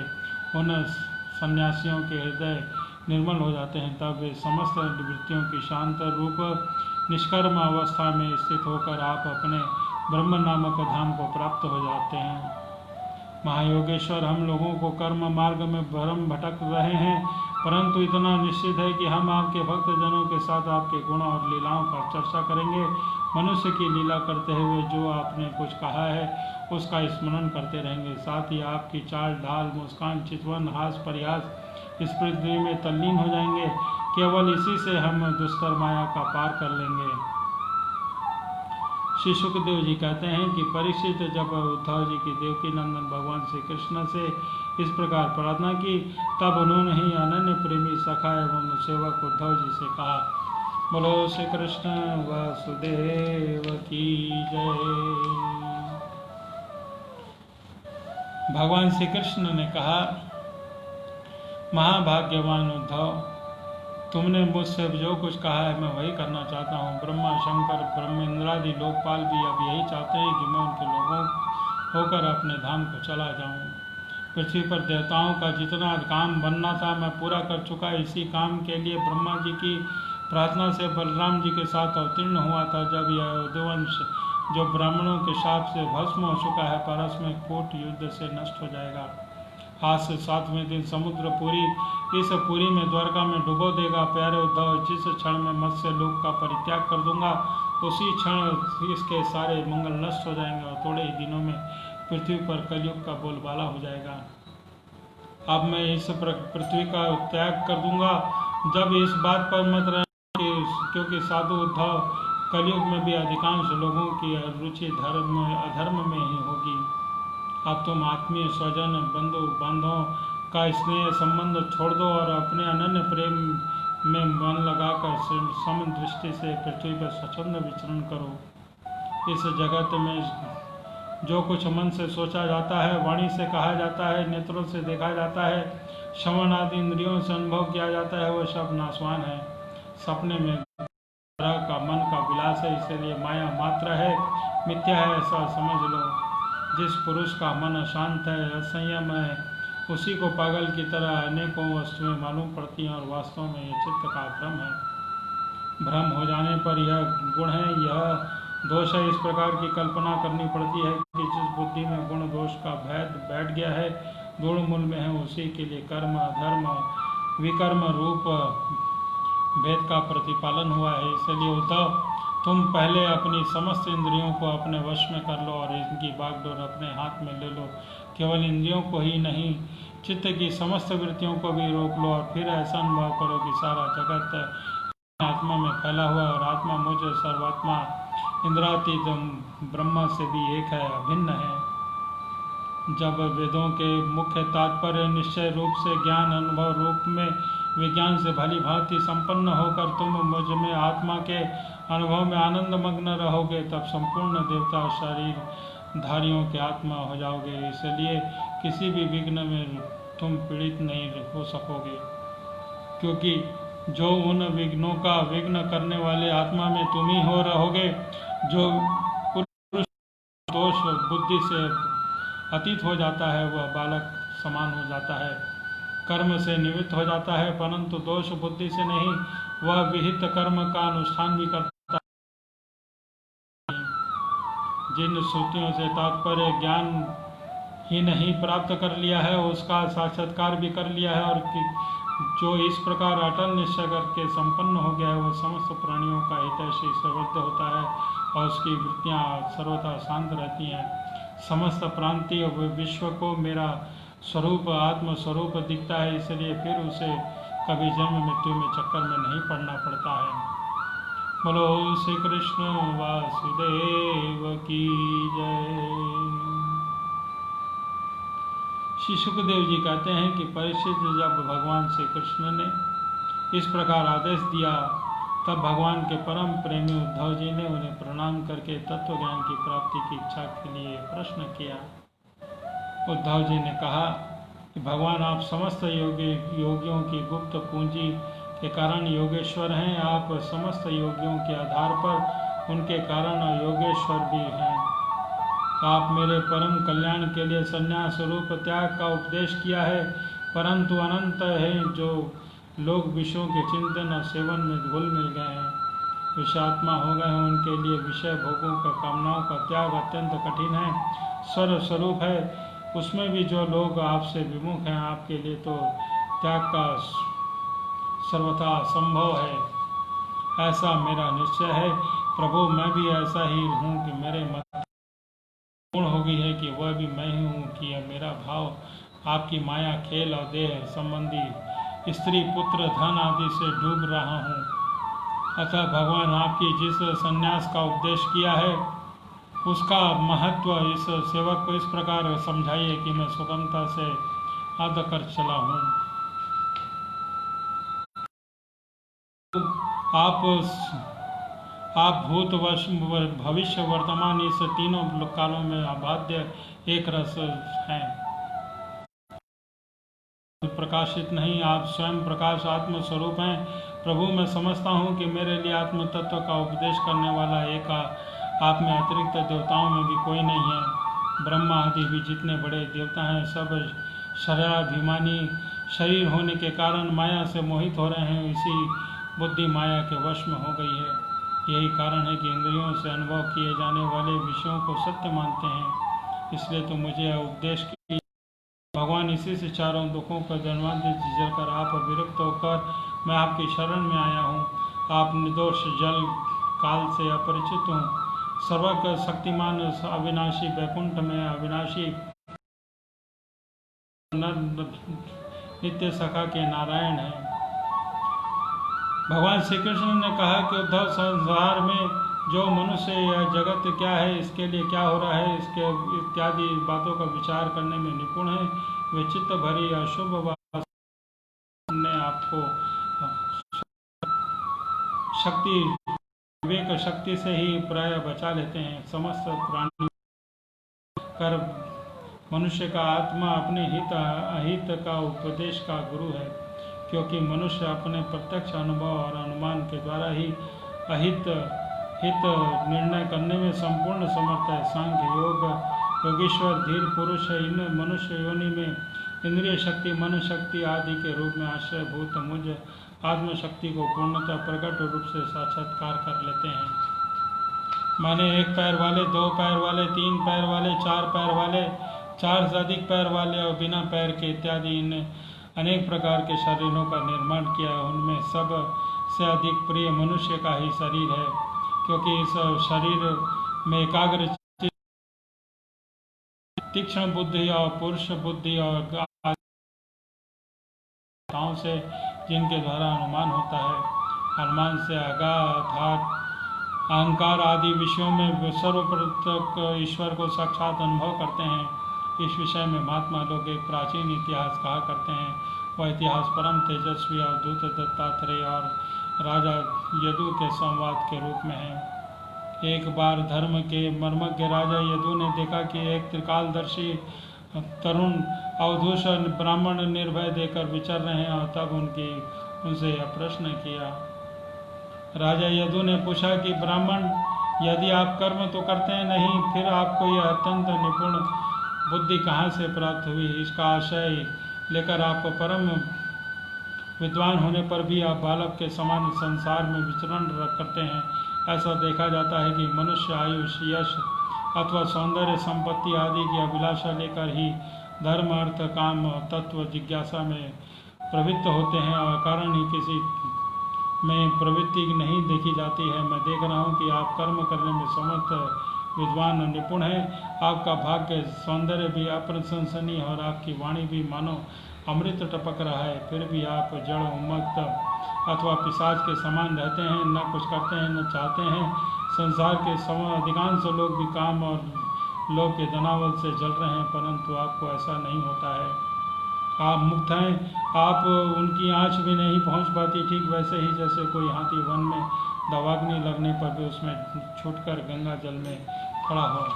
उन सन्यासियों के हृदय निर्मल हो जाते हैं। तब वे समस्त वृत्तियों की शांत रूप निष्कर्म अवस्था में स्थित होकर आप अपने ब्रह्म नामक धाम को प्राप्त हो जाते हैं। महायोगेश्वर, हम लोगों को कर्म मार्ग में भ्रम भटक रहे हैं, परंतु इतना निश्चित है कि हम आपके भक्तजनों के साथ आपके गुण और लीलाओं पर चर्चा करेंगे। मनुष्य की लीला करते हुए जो आपने कुछ कहा है उसका स्मरण करते रहेंगे। साथ ही आपकी चाल ढाल, मुस्कान, चितवन, हास परिहास इस पृथ्वी में तल्लीन हो जाएंगे। केवल इसी से हम दुस्तर माया का पार कर लेंगे। श्री सुखदेव जी कहते हैं कि परीक्षित जब उद्धव जी की देवकी नंदन भगवान श्री कृष्ण से इस प्रकार प्रार्थना की, तब उन्होंने ही अनन्य प्रेमी सखा एवं सेवक उद्धव जी से कहा, बोलो श्री कृष्ण वासुदेव की जय। भगवान श्री कृष्ण ने कहा, महाभाग्यवान उद्धव, तुमने मुझसे जो कुछ कहा है मैं वही करना चाहता हूँ। ब्रह्मा, शंकर, ब्रह्मेंद्रादि लोकपाल भी अब यही चाहते हैं कि मैं उनके लोगों होकर अपने धाम को चला जाऊँ। पृथ्वी पर देवताओं का जितना काम बनना था मैं पूरा कर चुका। इसी काम के लिए ब्रह्मा जी की प्रार्थना से बलराम जी के साथ अवतीर्ण हुआ था। जब यह यदुवंश जो ब्राह्मणों के शाप से भस्म हो चुका है, परस में कूट युद्ध से नष्ट हो जाएगा। आज से 7वें दिन समुद्र पुरी, इस पुरी में द्वारका में डुबो देगा। प्यारे उद्धव, जिस क्षण में मत्स्य लोक का परित्याग कर दूंगा, उसी क्षण इसके सारे मंगल नष्ट हो जाएंगे और थोड़े ही दिनों में पृथ्वी पर कलयुग का बोलबाला हो जाएगा। अब मैं इस पृथ्वी का त्याग कर दूंगा। जब इस बात पर मत रहना, क्योंकि साधु उद्धव, कलयुग में भी अधिकांश लोगों की रुचि अधर्म में ही होगी। अब तुम आत्मीय, स्वजन, बंधु बांधवों का स्नेह संबंध छोड़ दो और अपने अनन्य प्रेम में मन लगाकर सम दृष्टि से पृथ्वी पर स्वच्छंद विचरण करो। इस जगत में जो कुछ मन से सोचा जाता है, वाणी से कहा जाता है, नेत्रों से देखा जाता है, श्रवण आदि इंद्रियों से अनुभव किया जाता है, वह सब नाशवान है। सपने में तरह का मन का विलास है, इसलिए माया मात्र है, मिथ्या है, ऐसा समझ लो। जिस पुरुष का मन अशांत है, असंयम है, उसी को पागल की तरह अनेकों वस्तुएं मालूम पड़ती हैं और वास्तव में ये चित्त का भ्रम है। भ्रम हो जाने पर यह गुण है, यह दोष है। इस प्रकार की कल्पना करनी पड़ती है कि जिस बुद्धि में गुण दोष का भेद बैठ गया है, गुण मूल में है, उसी के लिए कर्म अधर्म विकर्म रूप भेद का प्रतिपालन हुआ है। इसलिए उद्धव, तुम पहले अपनी समस्त इंद्रियों को अपने वश में कर लो और इनकी बागडोर अपने हाथ में ले लो। केवल इंद्रियों को ही नहीं, चित्त की समस्त वृत्तियों को भी रोक लो और फिर ऐसा अनुभव करो कि सारा जगत आत्मा में फैला हुआ और आत्मा मुझ सर्वात्मा इंद्रातीत ब्रह्म से भी एक है, अभिन्न है। जब वेदों के मुख्य तात्पर्य निश्चय रूप से ज्ञान अनुभव रूप में विज्ञान से भली भांति संपन्न होकर तुम मुझ में आत्मा के अनुभव में आनंद मग्न रहोगे, तब संपूर्ण देवता शरीर धारियों के आत्मा हो जाओगे। इसलिए किसी भी विघ्न में तुम पीड़ित नहीं हो सकोगे, क्योंकि जो उन विघ्नों का विघ्न करने वाले आत्मा में तुम ही हो रहोगे। जो पुरुष दोष बुद्धि से अतीत हो जाता है वह बालक समान हो जाता है, कर्म से निवृत्त हो जाता है, परंतु दोष बुद्धि से नहीं, वह विहित कर्म का अनुष्ठान भी करता है। जिन श्रुतियों से तात्पर्य ज्ञान ही नहीं प्राप्त कर लिया है, उसका साक्षात्कार भी कर लिया है, और जो इस प्रकार अटल निश्चय करके संपन्न हो गया है, वह समस्त प्राणियों का हितैषी सर्वज्ञ होता है और उसकी वृत्तियाँ सर्वथा शांत रहती हैं। समस्त प्रांतीय विश्व को मेरा स्वरूप आत्म स्वरूप दिखता है, इसलिए फिर उसे कभी जन्म मृत्यु में चक्कर में नहीं पड़ना पड़ता है। बोलो श्री कृष्ण वासुदेव की जय। श्री सुखदेव जी कहते हैं कि परीक्षित, जब भगवान श्री कृष्ण ने इस प्रकार आदेश दिया, तब भगवान के परम प्रेमी उद्धव जी ने उन्हें प्रणाम करके तत्व ज्ञान की प्राप्ति की इच्छा के लिए प्रश्न किया। उद्धव जी ने कहा कि भगवान, आप समस्त योगियों की गुप्त पूंजी के कारण योगेश्वर हैं। आप समस्त योगियों के आधार पर उनके कारण योगेश्वर भी हैं। आप मेरे परम कल्याण के लिए संन्यास रूप त्याग का उपदेश किया है, परंतु अनंत है जो लोग विषयों के चिंतन और सेवन में घुल मिल गए हैं, विषात्मा हो गए हैं, उनके लिए विषय भोगों का कामनाओं का त्याग अत्यंत कठिन है। स्वर स्वरूप है, उसमें भी जो लोग आपसे विमुख हैं, आपके लिए तो त्याग का सर्वथा संभव है, ऐसा मेरा निश्चय है। प्रभु, मैं भी ऐसा ही हूँ कि मेरे मन पूर्ण हो गई है कि वह भी मैं ही हूँ, कि यह मेरा भाव आपकी माया खेल और देह संबंधी स्त्री पुत्र धन आदि से डूब रहा हूँ। अतः भगवान, आपकी जिस संन्यास का उपदेश किया है उसका महत्व इस सेवक को इस प्रकार समझाइए कि मैं सुगमता से आदर कर चला हूँ। आप भूत भविष्य वर्तमान इस तीनों कालों में अबाध्य एक रस हैं, प्रकाशित नहीं। आप स्वयं प्रकाश आत्म स्वरूप हैं। प्रभु, मैं समझता हूँ कि मेरे लिए आत्म तत्व का उपदेश करने वाला एक आप में अतिरिक्त देवताओं में भी कोई नहीं है। ब्रह्मा आदि भी जितने बड़े देवता हैं, सब शरीराभिमानी शरीर होने के कारण माया से मोहित हो रहे हैं। इसी बुद्धि माया के वश में हो गई है। यही कारण है कि इंद्रियों से अनुभव किए जाने वाले विषयों को सत्य मानते हैं। इसलिए तो मुझे उपदेश की भगवान, इसी से चारों दुखों का जन्मांतर झिझक कर आप विरक्त होकर मैं आपकी शरण में आया हूँ। आप निर्दोष जल काल से अपरिचित हूँ। सर्वज्ञ शक्तिमान अविनाशी वैकुंठ में अविनाशी नित्य सखा के नारायण हैं। भगवान श्री कृष्ण ने कहा कि उद्धव, संसार में जो मनुष्य या जगत क्या है, इसके लिए क्या हो रहा है, इसके इत्यादि बातों का विचार करने में निपुण है। वे चित्त भरी अशुभ बात ने आपको शक्ति विवेक शक्ति से ही प्राय बचा लेते हैं। समस्त प्राणी कर मनुष्य का आत्मा अपने हित अहित का उपदेश का गुरु है, क्योंकि मनुष्य अपने प्रत्यक्ष अनुभव और अनुमान के द्वारा ही अहित हित निर्णय करने में संपूर्ण समर्थ है। सांख्य योग योगेश्वर धीर पुरुष है। इन मनुष्य योनि में इंद्रिय शक्ति मन शक्ति आदि के रूप में आश्रयभूत मुझ आत्मशक्ति को पूर्णतः प्रकट रूप से साक्षात्कार कर लेते हैं। मैंने 1 पैर वाले, 2 पैर वाले, 3 पैर वाले, 4 पैर वाले, 4 से अधिक पैर वाले और बिना पैर के इत्यादि इन अनेक प्रकार के शरीरों का निर्माण किया है। उनमें सब से अधिक प्रिय मनुष्य का ही शरीर है, क्योंकि इस शरीर में एकाग्र तीक्ष्ण बुद्धि और पुरुष बुद्धि और से जिनके द्वारा अनुमान होता है, अनुमान से अगाध अहंकार आदि विषयों में सर्वप्रथम ईश्वर को साक्षात अनुभव करते हैं। इस विषय में महात्मा लोग एक प्राचीन इतिहास कहा करते हैं। वह इतिहास परम तेजस्वी अवधूत दत्तात्रेय और राजा यदु के संवाद के रूप में है। एक बार धर्म के मर्मज्ञ राजा यदु ने देखा कि एक त्रिकालदर्शी तरुण अवधूत ब्राह्मण निर्भय देकर विचर रहे हैं, और तब उनसे यह प्रश्न किया। राजा यदु ने पूछा कि ब्राह्मण, यदि आप कर्म तो करते हैं नहीं, फिर आपको यह अत्यंत निपुण बुद्धि कहाँ से प्राप्त हुई? इसका आशय लेकर आप परम विद्वान होने पर भी आप बालक के समान संसार में विचरण करते हैं। ऐसा देखा जाता है कि मनुष्य आयुष, यश अथवा सौंदर्य, संपत्ति आदि की अभिलाषा लेकर ही धर्म, अर्थ, काम और तत्व जिज्ञासा में प्रवृत्त होते हैं, और कारण ही किसी में प्रवृत्ति नहीं देखी जाती है। मैं देख रहा हूँ कि आप कर्म करने में समर्थ, विद्वान और निपुण हैं। आपका भाग्य, सौंदर्य भी अप्रशंसनीय और आपकी वाणी भी मानो अमृत टपक रहा है, फिर भी आप जड़, उन्मत्त अथवा पिशाच के समान रहते हैं, न कुछ करते हैं न चाहते हैं। संसार के अधिकांश लोग भी काम और लोभ के तनावल से जल रहे हैं, परंतु आपको ऐसा नहीं होता है। आप मुक्त हैं, आप उनकी आँच भी नहीं पहुंच पाती, ठीक वैसे ही जैसे कोई हाथी वन में दवाग्नि लगने पर भी उसमें छूटकर गंगा जल में खड़ा हो।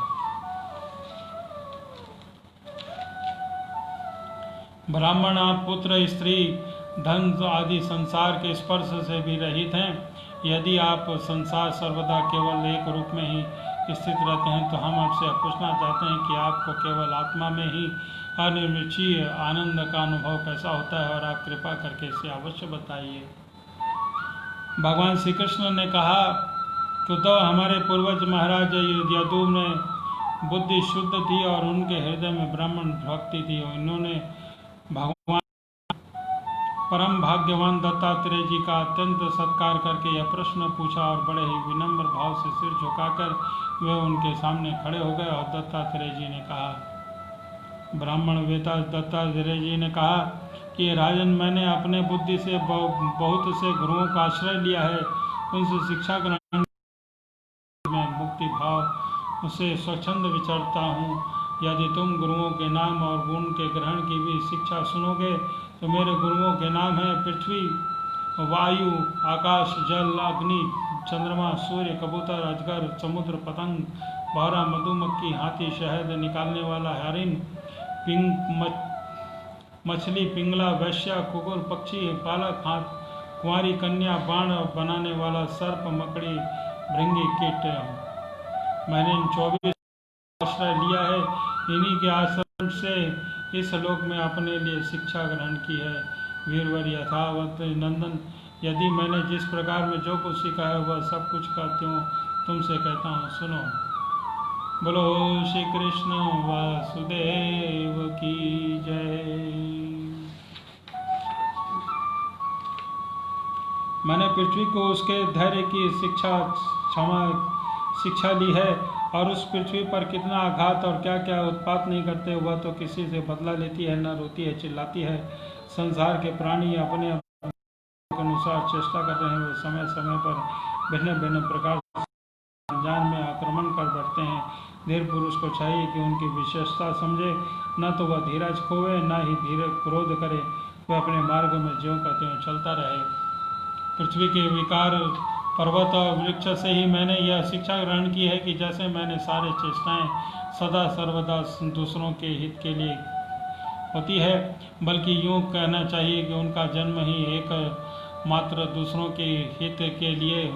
ब्राह्मण आप पुत्र, स्त्री, धन आदि संसार के स्पर्श से भी रहित हैं। यदि आप संसार सर्वदा केवल एक रूप में ही स्थित रहते हैं, तो हम आपसे पूछना चाहते हैं कि आपको केवल आत्मा में ही अनिर्वचनीय आनंद का अनुभव कैसा होता है, और आप कृपा करके इसे अवश्य बताइए। भगवान श्री कृष्ण ने कहा कि उद्धव, हमारे पूर्वज महाराज यदु में बुद्धि शुद्ध थी और उनके हृदय में ब्राह्मण भक्ति थी। इन्होंने भगवान परम भाग्यवान दत्तात्रेय जी का अत्यंत सत्कार करके यह प्रश्न पूछा, और बड़े ही विनम्र भाव से सिर झुकाकर वे उनके सामने खड़े हो गए। और दत्तात्रेय जी ने कहा, ब्राह्मण वेता दत्तात्रेय जी ने कहा कि राजन, मैंने अपने बुद्धि से बहुत से गुरुओं का आश्रय लिया है, उनसे शिक्षा ग्रहण में मुक्ति भाव उससे स्वच्छंद विचरता हूँ। यदि तुम गुरुओं के नाम और गुण के ग्रहण की भी शिक्षा सुनोगे, तो मेरे गुरुओं के नाम हैं पृथ्वी, वायु, आकाश, जल, अग्नि, चंद्रमा, सूर्य, कबूतर, अजगर, समुद्र, पतंग, भौरा, मधुमक्खी, हाथी, शहद निकालने वाला हरिण, मछली, पिंगला, वैश्या, कुकुर, पक्षी, पालक, हाथ, कुंवारी कन्या, बाण बनाने वाला सर्प, मकड़ी, भृंगी, कीट। मैंने इन 24 आश्रय लिया है, इन्हीं के आश्रम से इस लोक में अपने लिए शिक्षा ग्रहण की है। वीरवर यथावत नंदन, यदि मैंने जिस प्रकार में जो कुछ सीखा है वह सब कुछ का त्यों तुमसे कहता हूँ, सुनो। बोलो श्री कृष्ण वासुदेव की जय। मैंने पृथ्वी को उसके धैर्य की शिक्षा ली है, और उस पृथ्वी पर कितना आघात और क्या क्या उत्पात नहीं करते, वह तो किसी से बदला लेती है, न रोती है, चिल्लाती है। संसार के प्राणी अपने अनुसार चेष्टा कर रहे हैं, वो समय समय पर भिन्न भिन्न प्रकार जान में आक्रमण कर बैठते हैं। धीर पुरुष को चाहिए कि उनकी विशेषता समझे, न तो वह धीरज खोवे, न ही धीरे क्रोध करे, वह अपने मार्ग में ज्यों का त्यों चलता रहे। पृथ्वी के विकार, पर्वत और वृक्ष से ही मैंने यह शिक्षा ग्रहण की है कि जैसे मैंने सारे चेष्टाएं सदा सर्वदा दूसरों के हित के लिए होती है, बल्कि यूँ कहना चाहिए कि उनका जन्म ही एक मात्र दूसरों के हित के लिए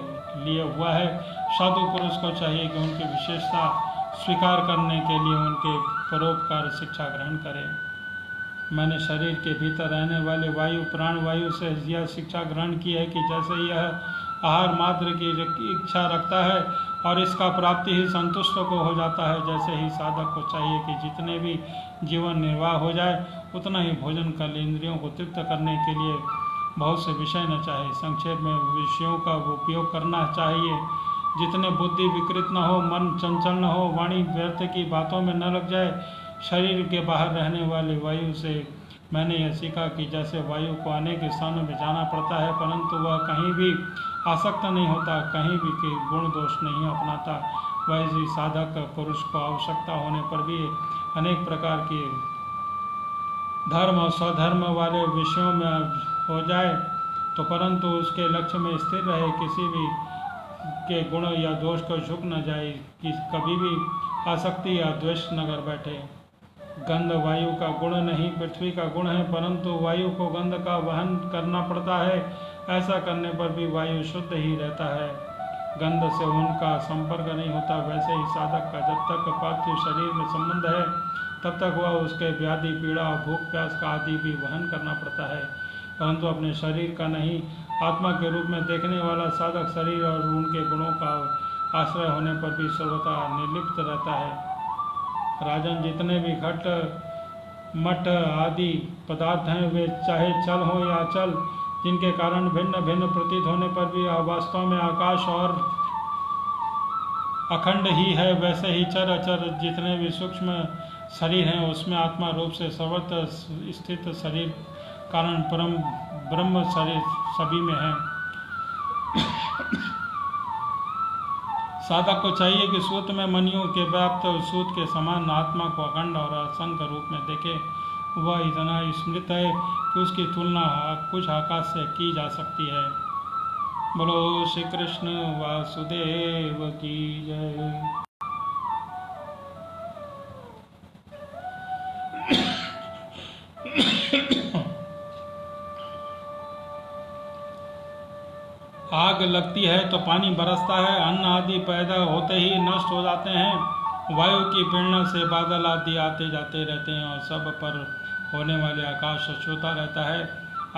हुआ है। साधु पुरुष को चाहिए कि उनकी विशेषता स्वीकार करने के लिए उनके परोपकार शिक्षा ग्रहण करें। मैंने शरीर के भीतर रहने वाले वायु प्राण वायु से यह शिक्षा ग्रहण की है कि जैसे यह आहार मात्र की इच्छा रखता है और इसका प्राप्ति ही संतुष्ट को हो जाता है, जैसे ही साधक को चाहिए कि जितने भी जीवन निर्वाह हो जाए उतना ही भोजन कर इंद्रियों को तृप्त करने के लिए बहुत से विषय न चाहे। संक्षेप में विषयों का उपयोग करना चाहिए, जितने बुद्धि विकृत न हो, मन चंचल न हो, वाणी व्यर्थ की बातों में न लग जाए। शरीर के बाहर रहने वाले वायु से मैंने यह सीखा कि जैसे वायु को अनेक स्थानों में जाना पड़ता है परंतु वह कहीं भी आसक्त नहीं होता, कहीं भी कोई गुण दोष नहीं अपनाता, वैसे ही साधक पुरुष को आवश्यकता होने पर भी अनेक प्रकार के धर्म और स्वधर्म वाले विषयों में हो जाए तो परंतु उसके लक्ष्य में स्थिर रहे, किसी भी के गुण या दोष को झुक न जाए, कि कभी भी आसक्ति या द्वेष न कर बैठे। गंध वायु का गुण नहीं पृथ्वी का गुण है, परंतु वायु को गंध का वहन करना पड़ता है। ऐसा करने पर भी वायु शुद्ध ही रहता है, गंध से उनका संपर्क नहीं होता। वैसे ही साधक का जब तक पार्थिव शरीर में संबंध है तब तक वह उसके व्याधि पीड़ा और भूख प्यास का आदि भी वहन करना पड़ता है, परंतु अपने शरीर का नहीं आत्मा के रूप में देखने वाला साधक शरीर और उनके गुणों का आश्रय होने पर भी सर्वथा निर्लिप्त रहता है। राजन, जितने भी घट मठ आदि पदार्थ हैं वे चाहे चल हो या अचल, जिनके कारण भिन्न भिन्न प्रतीत होने पर भी वास्तव में आकाश और अखंड ही है, वैसे ही चर अचर जितने भी सूक्ष्म शरीर हैं उसमें आत्मा रूप से सर्वत्र स्थित शरीर कारण परम ब्रह्म शरीर सभी में है। साधक को चाहिए कि सूत में मनियों के व्याप्त सूत के समान आत्मा को अखंड और असंख्य रूप में देखे। वह इतना स्मृत है कि उसकी तुलना कुछ आकाश से की जा सकती है। बोलो श्री कृष्ण वासुदेव की जय। आग लगती है तो पानी बरसता है, अन्न आदि पैदा होते ही नष्ट हो जाते हैं, वायु की प्रेरणा से बादल आदि आते जाते रहते हैं और सब पर होने वाले आकाश छूता रहता है।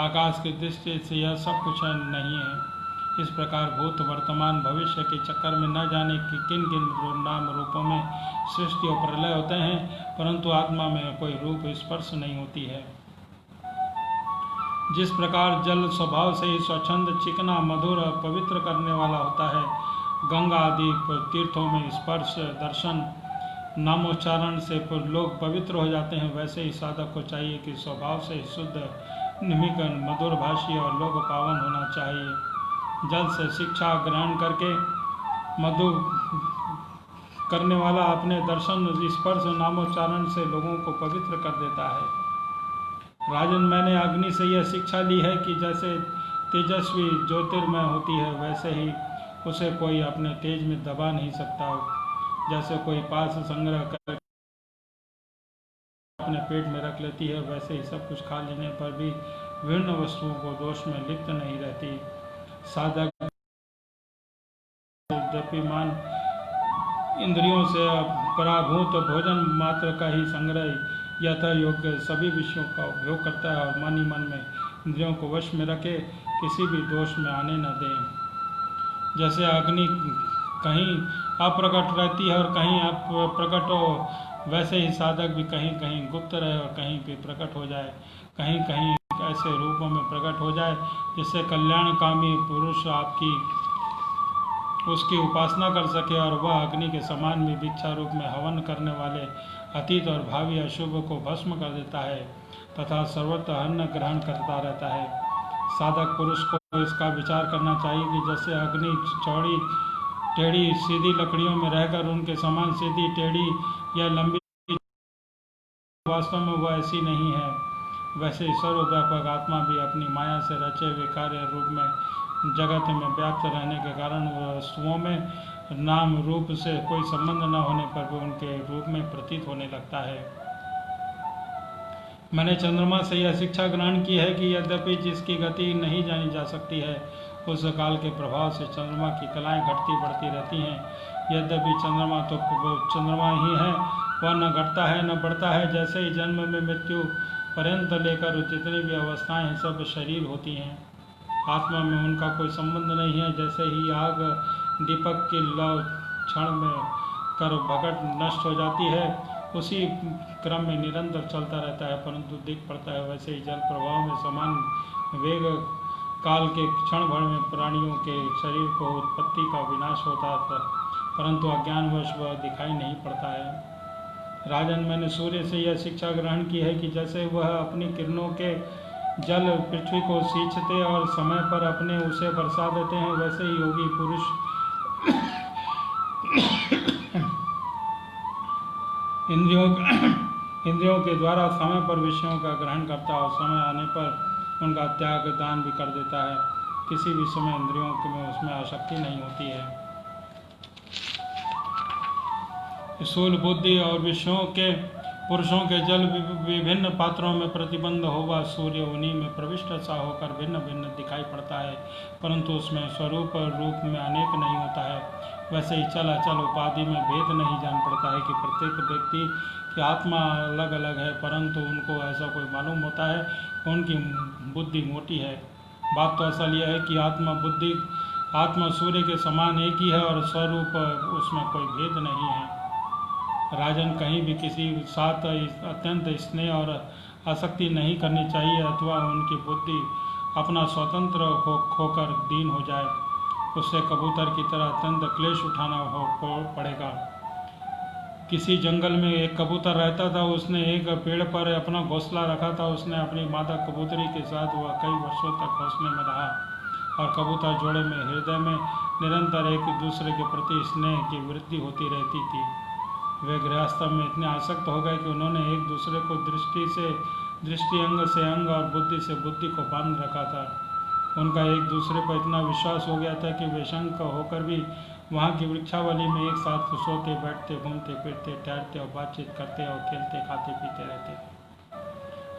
आकाश की दृष्टि से यह सब कुछ नहीं है। इस प्रकार भूत वर्तमान भविष्य के चक्कर में न जाने कि किन किन नाम रूपों में सृष्टि और प्रलय होते हैं, परंतु आत्मा में कोई रूप स्पर्श नहीं होती है। जिस प्रकार जल स्वभाव से ही स्वच्छंद चिकना मधुर पवित्र करने वाला होता है, गंगा आदि तीर्थों में स्पर्श दर्शन नामोच्चारण से लोग पवित्र हो जाते हैं, वैसे ही साधक को चाहिए कि स्वभाव से शुद्ध निमिक मधुर भाषी और लोक पावन होना चाहिए। जल से शिक्षा ग्रहण करके मधु करने वाला अपने दर्शन स्पर्श नामोच्चारण से लोगों को पवित्र कर देता है। राजन, मैंने अग्नि से यह शिक्षा ली है कि जैसे तेजस्वी ज्योतिर्मय होती है वैसे ही उसे कोई अपने तेज में दबा नहीं सकता। जैसे कोई पास संग्रह कर अपने पेट में रख लेती है, वैसे ही सब कुछ खा लेने पर भी विभिन्न वस्तुओं को दोष में लिप्त नहीं रहती। साधक दीप्यमान इंद्रियों से पराभूत भोजन मात्र का ही संग्रह यथा योग्य सभी विषयों का उपयोग करता है और मन ही मन में इंद्रियों को वश में रखे, किसी भी दोष में आने न दे। जैसे अग्नि कहीं अप्रकट रहती है और कहीं प्रकट हो, वैसे ही साधक भी कहीं कहीं गुप्त रहे और कहीं भी प्रकट हो जाए, कहीं कहीं ऐसे रूपों में प्रकट हो जाए जिससे कल्याणकामी पुरुष उसकी उपासना कर सके और वह अग्नि के समान भी भिक्षा रूप में हवन करने वाले अतीत और भावी अशुभ को भस्म कर देता है तथा सर्वत्र अन्न ग्रहण करता रहता है। साधक पुरुष को इसका विचार करना चाहिए कि जैसे अग्नि चौड़ी टेढ़ी सीधी लकड़ियों में रहकर उनके समान सीधी टेढ़ी या लंबी वास्तव में वह ऐसी नहीं है, वैसे सर्वव्यापक आत्मा भी अपनी माया से रचे हुए कार्य रूप में जगत में व्याप्त रहने के कारण वस्तुओं में नाम रूप से कोई संबंध न होने पर भी उनके रूप में प्रतीत होने लगता है। मैंने चंद्रमा से यह शिक्षा ग्रहण की है कि यद्यपि जिसकी गति नहीं जानी जा सकती है, उस काल के प्रभाव से चंद्रमा की कलाएं घटती बढ़ती रहती हैं। यद्यपि चंद्रमा तो चंद्रमा ही है, वह न घटता है न बढ़ता है। जैसे ही जन्म में मृत्यु पर्यंत लेकर जितनी भी अवस्थाएं हैं सब शरीर होती हैं। आत्मा में उनका कोई संबंध नहीं है। जैसे ही आग दीपक की लौ क्षण में कर भगट नष्ट हो जाती है, उसी क्रम में निरंतर चलता रहता है परंतु दिख पड़ता है, वैसे ही जल प्रवाह में समान वेग काल के क्षण भर में प्राणियों के शरीर को उत्पत्ति का विनाश होता था, परंतु अज्ञानवश वह दिखाई नहीं पड़ता है। राजन, मैंने सूर्य से यह शिक्षा ग्रहण की है कि जैसे वह अपनी किरणों के जल पृथ्वी को सींचते और समय पर अपने उसे बरसा देते हैं, वैसे ही योगी पुरुष इंद्रियों के द्वारा समय पर विषयों का ग्रहण करता है और समय आने पर उनका त्याग दान भी कर देता है। किसी भी समय इंद्रियों में उसमें आसक्ति नहीं होती है। स्थूल बुद्धि और विषयों के पुरुषों के जल विभिन्न पात्रों में प्रतिबंध होगा, सूर्य उन्हीं में प्रविष्ट सा होकर भिन्न भिन्न दिखाई पड़ता है, परंतु उसमें स्वरूप रूप में अनेक नहीं होता है। वैसे ही चल अचल उपाधि में भेद नहीं जान पड़ता है कि प्रत्येक व्यक्ति की आत्मा अलग अलग है, परंतु उनको ऐसा कोई मालूम होता है उनकी बुद्धि मोटी है। बात तो असल यह है कि आत्मा सूर्य के समान एक ही है और स्वरूप उसमें कोई भेद नहीं है। राजन, कहीं भी किसी साथ अत्यंत स्नेह और आसक्ति नहीं करनी चाहिए, अथवा उनकी बुद्धि अपना स्वतंत्र होकर दीन हो जाए। उससे कबूतर की तरह अत्यंत क्लेश उठाना पड़ेगा। किसी जंगल में एक कबूतर रहता था, उसने एक पेड़ पर अपना घोंसला रखा था। उसने अपनी माता कबूतरी के साथ वह कई वर्षों तक घोंसले में रहा और कबूतर जोड़े में हृदय में निरंतर एक दूसरे के प्रति स्नेह की वृद्धि होती रहती थी। वे गृहस्थ में इतने आसक्त हो गए कि उन्होंने एक दूसरे को दृष्टि अंग से अंग और बुद्धि से बुद्धि को बांध रखा था। उनका एक दूसरे पर इतना विश्वास हो गया था कि वे शंक होकर भी वहाँ की वृक्षावली में एक साथ सोते बैठते घूमते फिरते ठहरते और बातचीत करते और खेलते खाते पीते रहते।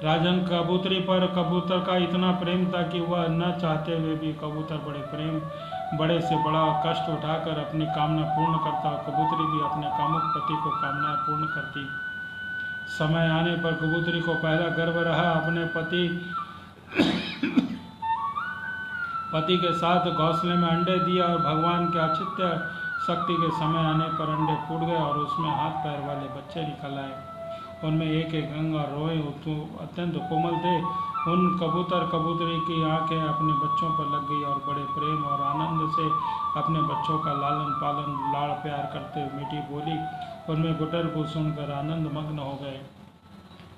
राजन, कबूतरी पर कबूतर का इतना प्रेम था कि वह न चाहते हुए भी कबूतर बड़े से बड़ा कष्ट उठाकर अपनी कामना पूर्ण करता और कबूतरी भी अपने कामुक पति को कामनाएं पूर्ण करती। समय आने पर कबूतरी को पहला गर्व रहा। अपने पति के साथ घोंसले में अंडे दिए और भगवान के अचित्य शक्ति के समय आने पर अंडे फूट गए और उसमें हाथ पैर वाले बच्चे निकल आए। उनमें एक एक अंग और रोए अत्यंत कोमल थे। उन कबूतरी की आंखें अपने बच्चों पर लग गई और बड़े प्रेम और आनंद से अपने बच्चों का लालन पालन लाड़ प्यार करते मीठी बोली उनमें गुटर को सुनकर आनंद मग्न हो गए।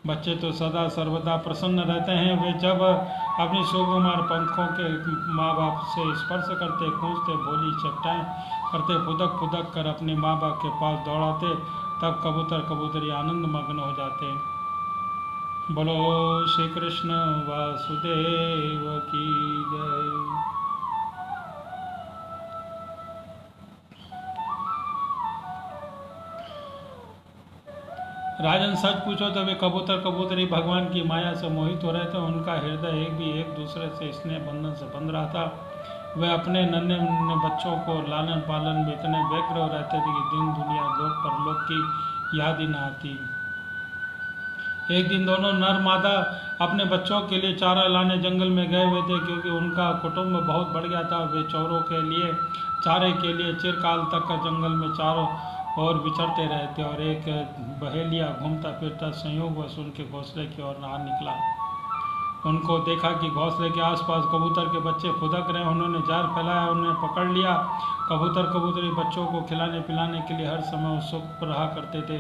बच्चे तो सदा सर्वदा प्रसन्न रहते हैं। वे जब अपनी सुकुमार पंखों के माँ बाप से स्पर्श करते, खूंचते, बोली चपटाएं करते, फुदक कर अपने माँ बाप के पास दौड़ाते, तब कबूतरी आनंद मग्न हो जाते। बोलो श्री कृष्ण वासुदेव की जय। राजन, सच पूछो तो वे कबूतरी भगवान की माया से मोहित हो रहे थे। उनका हृदय एक दूसरे से स्नेह बंधन से बंध रहा था। वे अपने नन्हे बच्चों को लालन पालन में इतने व्यग्र रहते थे कि दिन दुनिया लोक परलोक की याद ही न आती। एक दिन दोनों नर मादा अपने बच्चों के लिए चारा लाने जंगल में गए हुए थे, क्योंकि उनका कुटुंब बहुत बढ़ गया था। वे चारे के लिए चिरकाल तक जंगल में चारों ओर विचरते रहते और एक बहेलिया घूमता फिरता संयोगवश उनके घोंसले की ओर नहा निकला। उनको देखा कि घोंसले के आसपास कबूतर के बच्चे फुदक रहे। उन्होंने जाल फैलाया, उन्हें पकड़ लिया। कबूतरी बच्चों को खिलाने पिलाने के लिए हर समय उत्सुक रहा करते थे।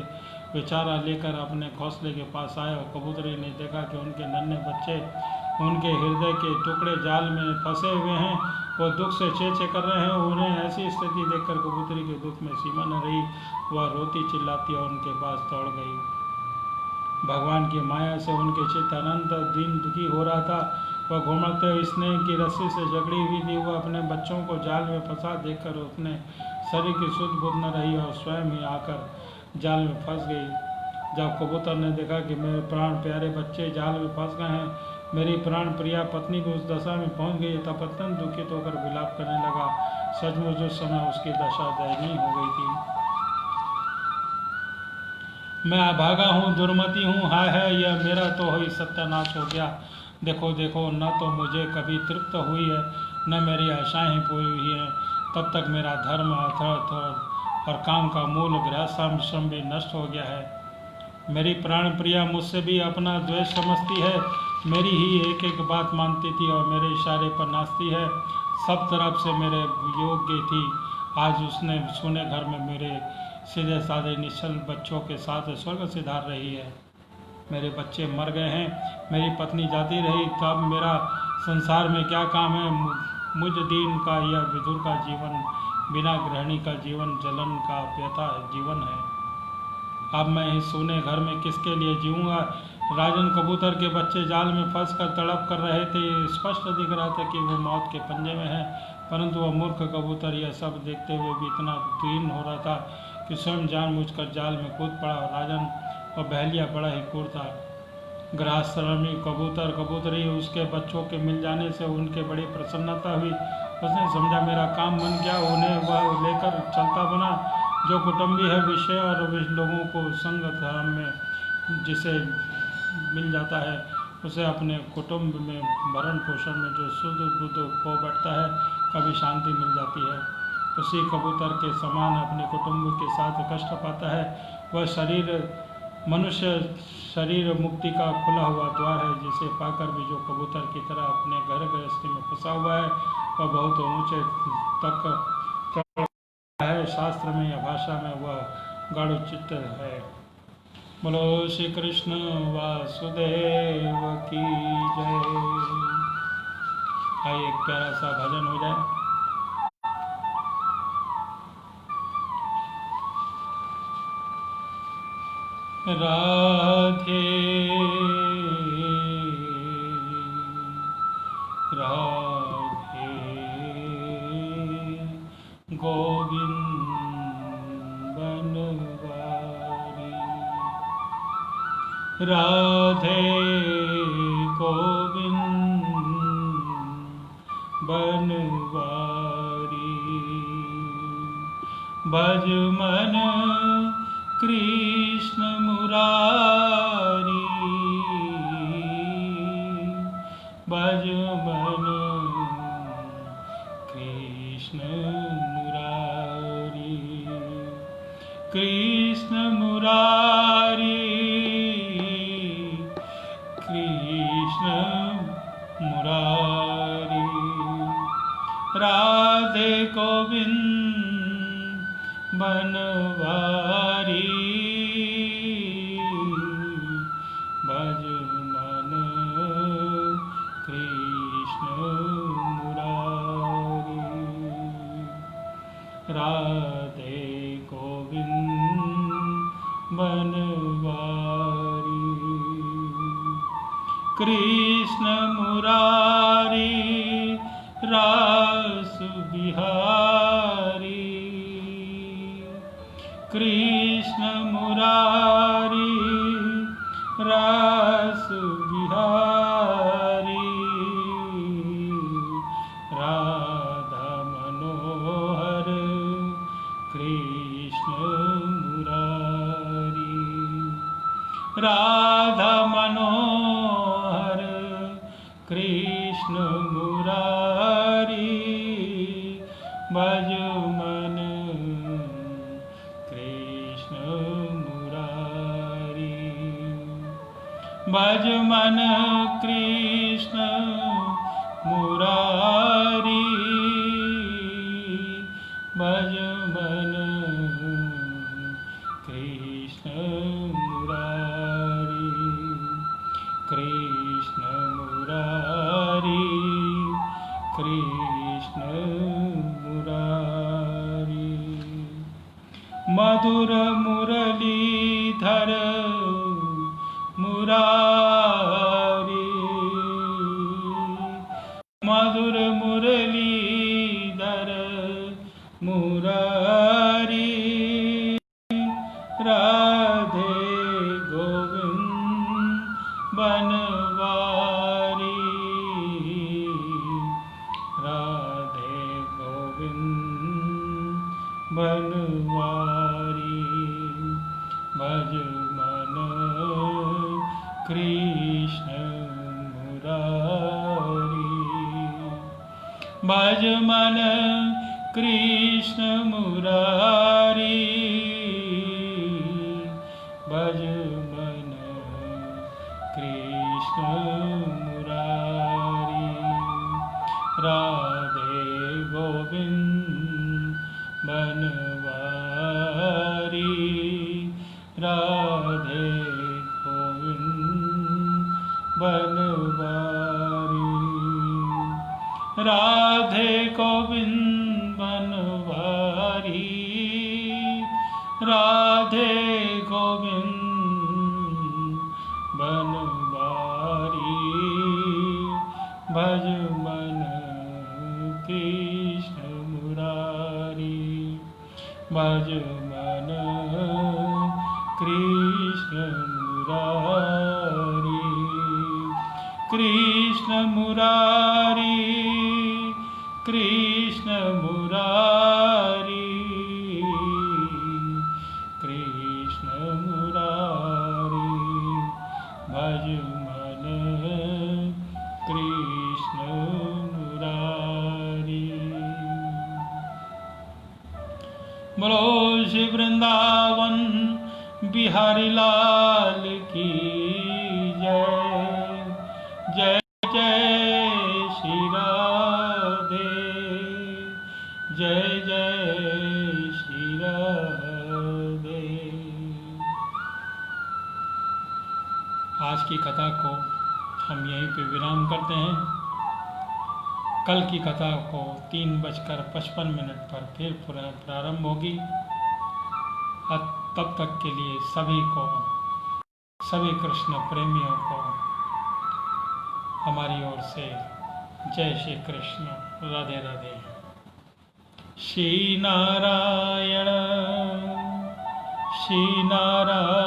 वे चारा लेकर अपने घोंसले के पास आए और कबूतरी ने देखा कि उनके नन्हे बच्चे उनके हृदय के टुकड़े जाल में फंसे हुए हैं। वो दुख से चेचे कर रहे हैं। उन्हें ऐसी स्थिति देखकर कबूतरी के दुख में सीमा न रही। वह रोती चिल्लाती और उनके पास दौड़ गई। भगवान की माया से उनके चित्त अनंत दिन दुखी हो रहा था। वह घुमड़ते स्नेह की रस्सी से जकड़ी हुई थी। वह अपने बच्चों को जाल में फंसा देखकर अपने शरीर की सुध बुध न रही और स्वयं ही आकर जाल में फंस गई। जब कबूतर ने देखा कि मेरे प्राण प्यारे बच्चे जाल में फंस गए हैं, मेरी प्राण प्रिया पत्नी को उस दशा में पहुंच गई, तब अत्यंत दुखित होकर विलाप करने लगा। सचमुच उस समय उसकी दशा दयनीय हो गई थी। मैं अभागा हूँ, दुर्मति हूँ, हाय है यह मेरा तो ही सत्यानाश हो गया। देखो देखो, न तो मुझे कभी तृप्त हुई है, न मेरी आशाएं पूरी हुई हैं। तब तक मेरा धर्म अर्थ और काम का मूल गृहस्थाश्रम भी नष्ट हो गया है। मेरी प्राण प्रिया मुझसे भी अपना द्वेष समझती है, मेरी ही एक एक बात मानती थी और मेरे इशारे पर नाचती है। सब तरफ से मेरे योग्य थी, आज उसने सुने घर में मेरे सीधे साधे निश्चल बच्चों के साथ स्वर्ग सिधार रही है। मेरे बच्चे मर गए हैं, मेरी पत्नी जाती रही, तब मेरा संसार में क्या काम है। मुझ दीन का यह विधुर का जीवन, बिना गृहिणी का जीवन जलन का व्यथा जीवन है। अब मैं इस सोने घर में किसके लिए जीऊँगा। राजन कबूतर के बच्चे जाल में फंस कर तड़प कर रहे थे। स्पष्ट दिख रहा था कि वो मौत के पंजे में है, परंतु वह मूर्ख कबूतर यह सब देखते हुए भी इतना दीन हो रहा था कि स्वयं जानबूझकर जाल में कूद पड़ा। राजन और बहलिया बड़ा ही क्रूर था। गृहस्थाश्रमी कबूतर कबूतरी उसके बच्चों के मिल जाने से उनके बड़ी प्रसन्नता हुई। उसने समझा मेरा काम बन गया, उन्हें वह लेकर चलता बना। जो कुटुंबी है विषय और लोगों को संग धर्म में जिसे मिल जाता है, उसे अपने कुटुंब में भरण पोषण में जो शुद्ध बुद्ध हो बैठता है, कभी शांति मिल जाती है। उसी कबूतर के समान अपने कुटुंब के साथ कष्ट पाता है। वह शरीर मनुष्य शरीर मुक्ति का खुला हुआ द्वार है, जिसे पाकर भी जो कबूतर की तरह अपने घर गृहस्थी में फंसा हुआ है, वह बहुत ऊंचे तक है। शास्त्र में या भाषा में वह गाढ़चित्त है। बोलो श्री कृष्ण वासुदेव की जय। आइए एक प्यारा सा भजन हो जाए। राधे राधे गोविंद बनवारी, राधे गोविंद बनवारी। भज मन कृष्ण मुरारी, भज मन कृष्ण मुरारी, कृष्ण मुरारी, कृष्ण मुरारी। राधे गोविंद बनवारी, भज मन कृष्ण मुरारी। राधे गोविंद बनवारी, कृष्ण मुरारी रास बिहारी, कृष्ण मुरारी रास बिहारी। राधा मनोहर कृष्ण मुरारी, राधा मनोहर कृष्ण मुरारी। भज मन कृष्ण मुरारी, भज मन कृष्ण मुरारी, भज मन कृष्ण मुरारी, कृष्ण मुरारी, कृष्ण मुरारी। मधुर मुरलीधर मुरारी, मधुर मुरलीधर मुरारी। राधे गोविंद बनवारी, राधे गोविंद बनवारी। भज कृष्ण मुरारी। भज मन कृष्ण मुरारी, भज मन कृष्ण मुरारी। राधे गोविंद बनवारी, राधे गोविंद बनवारी। राधे गोविंद बनवारी, राधे गोविंद बनवारी। भज मन कृष्ण मुरारी, भज मन कृष्ण मुरारी। कृष्ण मुरारी, कृष्ण मुरारी, कृष्ण मुरारी। भज मन कृष्ण मुरारी। बोलो श्री वृंदावन बिहारी लाल की जय। जय जय श्री राधे, जय जय श्री राधे। आज की कथा को हम यहीं पे विराम करते हैं। कल की कथा को 3:55 पर फिर प्रारंभ होगी। तब तक के लिए सभी को, सभी कृष्ण प्रेमियों को हमारी ओर से जय श्री कृष्ण, राधे राधे। श्री नारायण, श्री नारायण।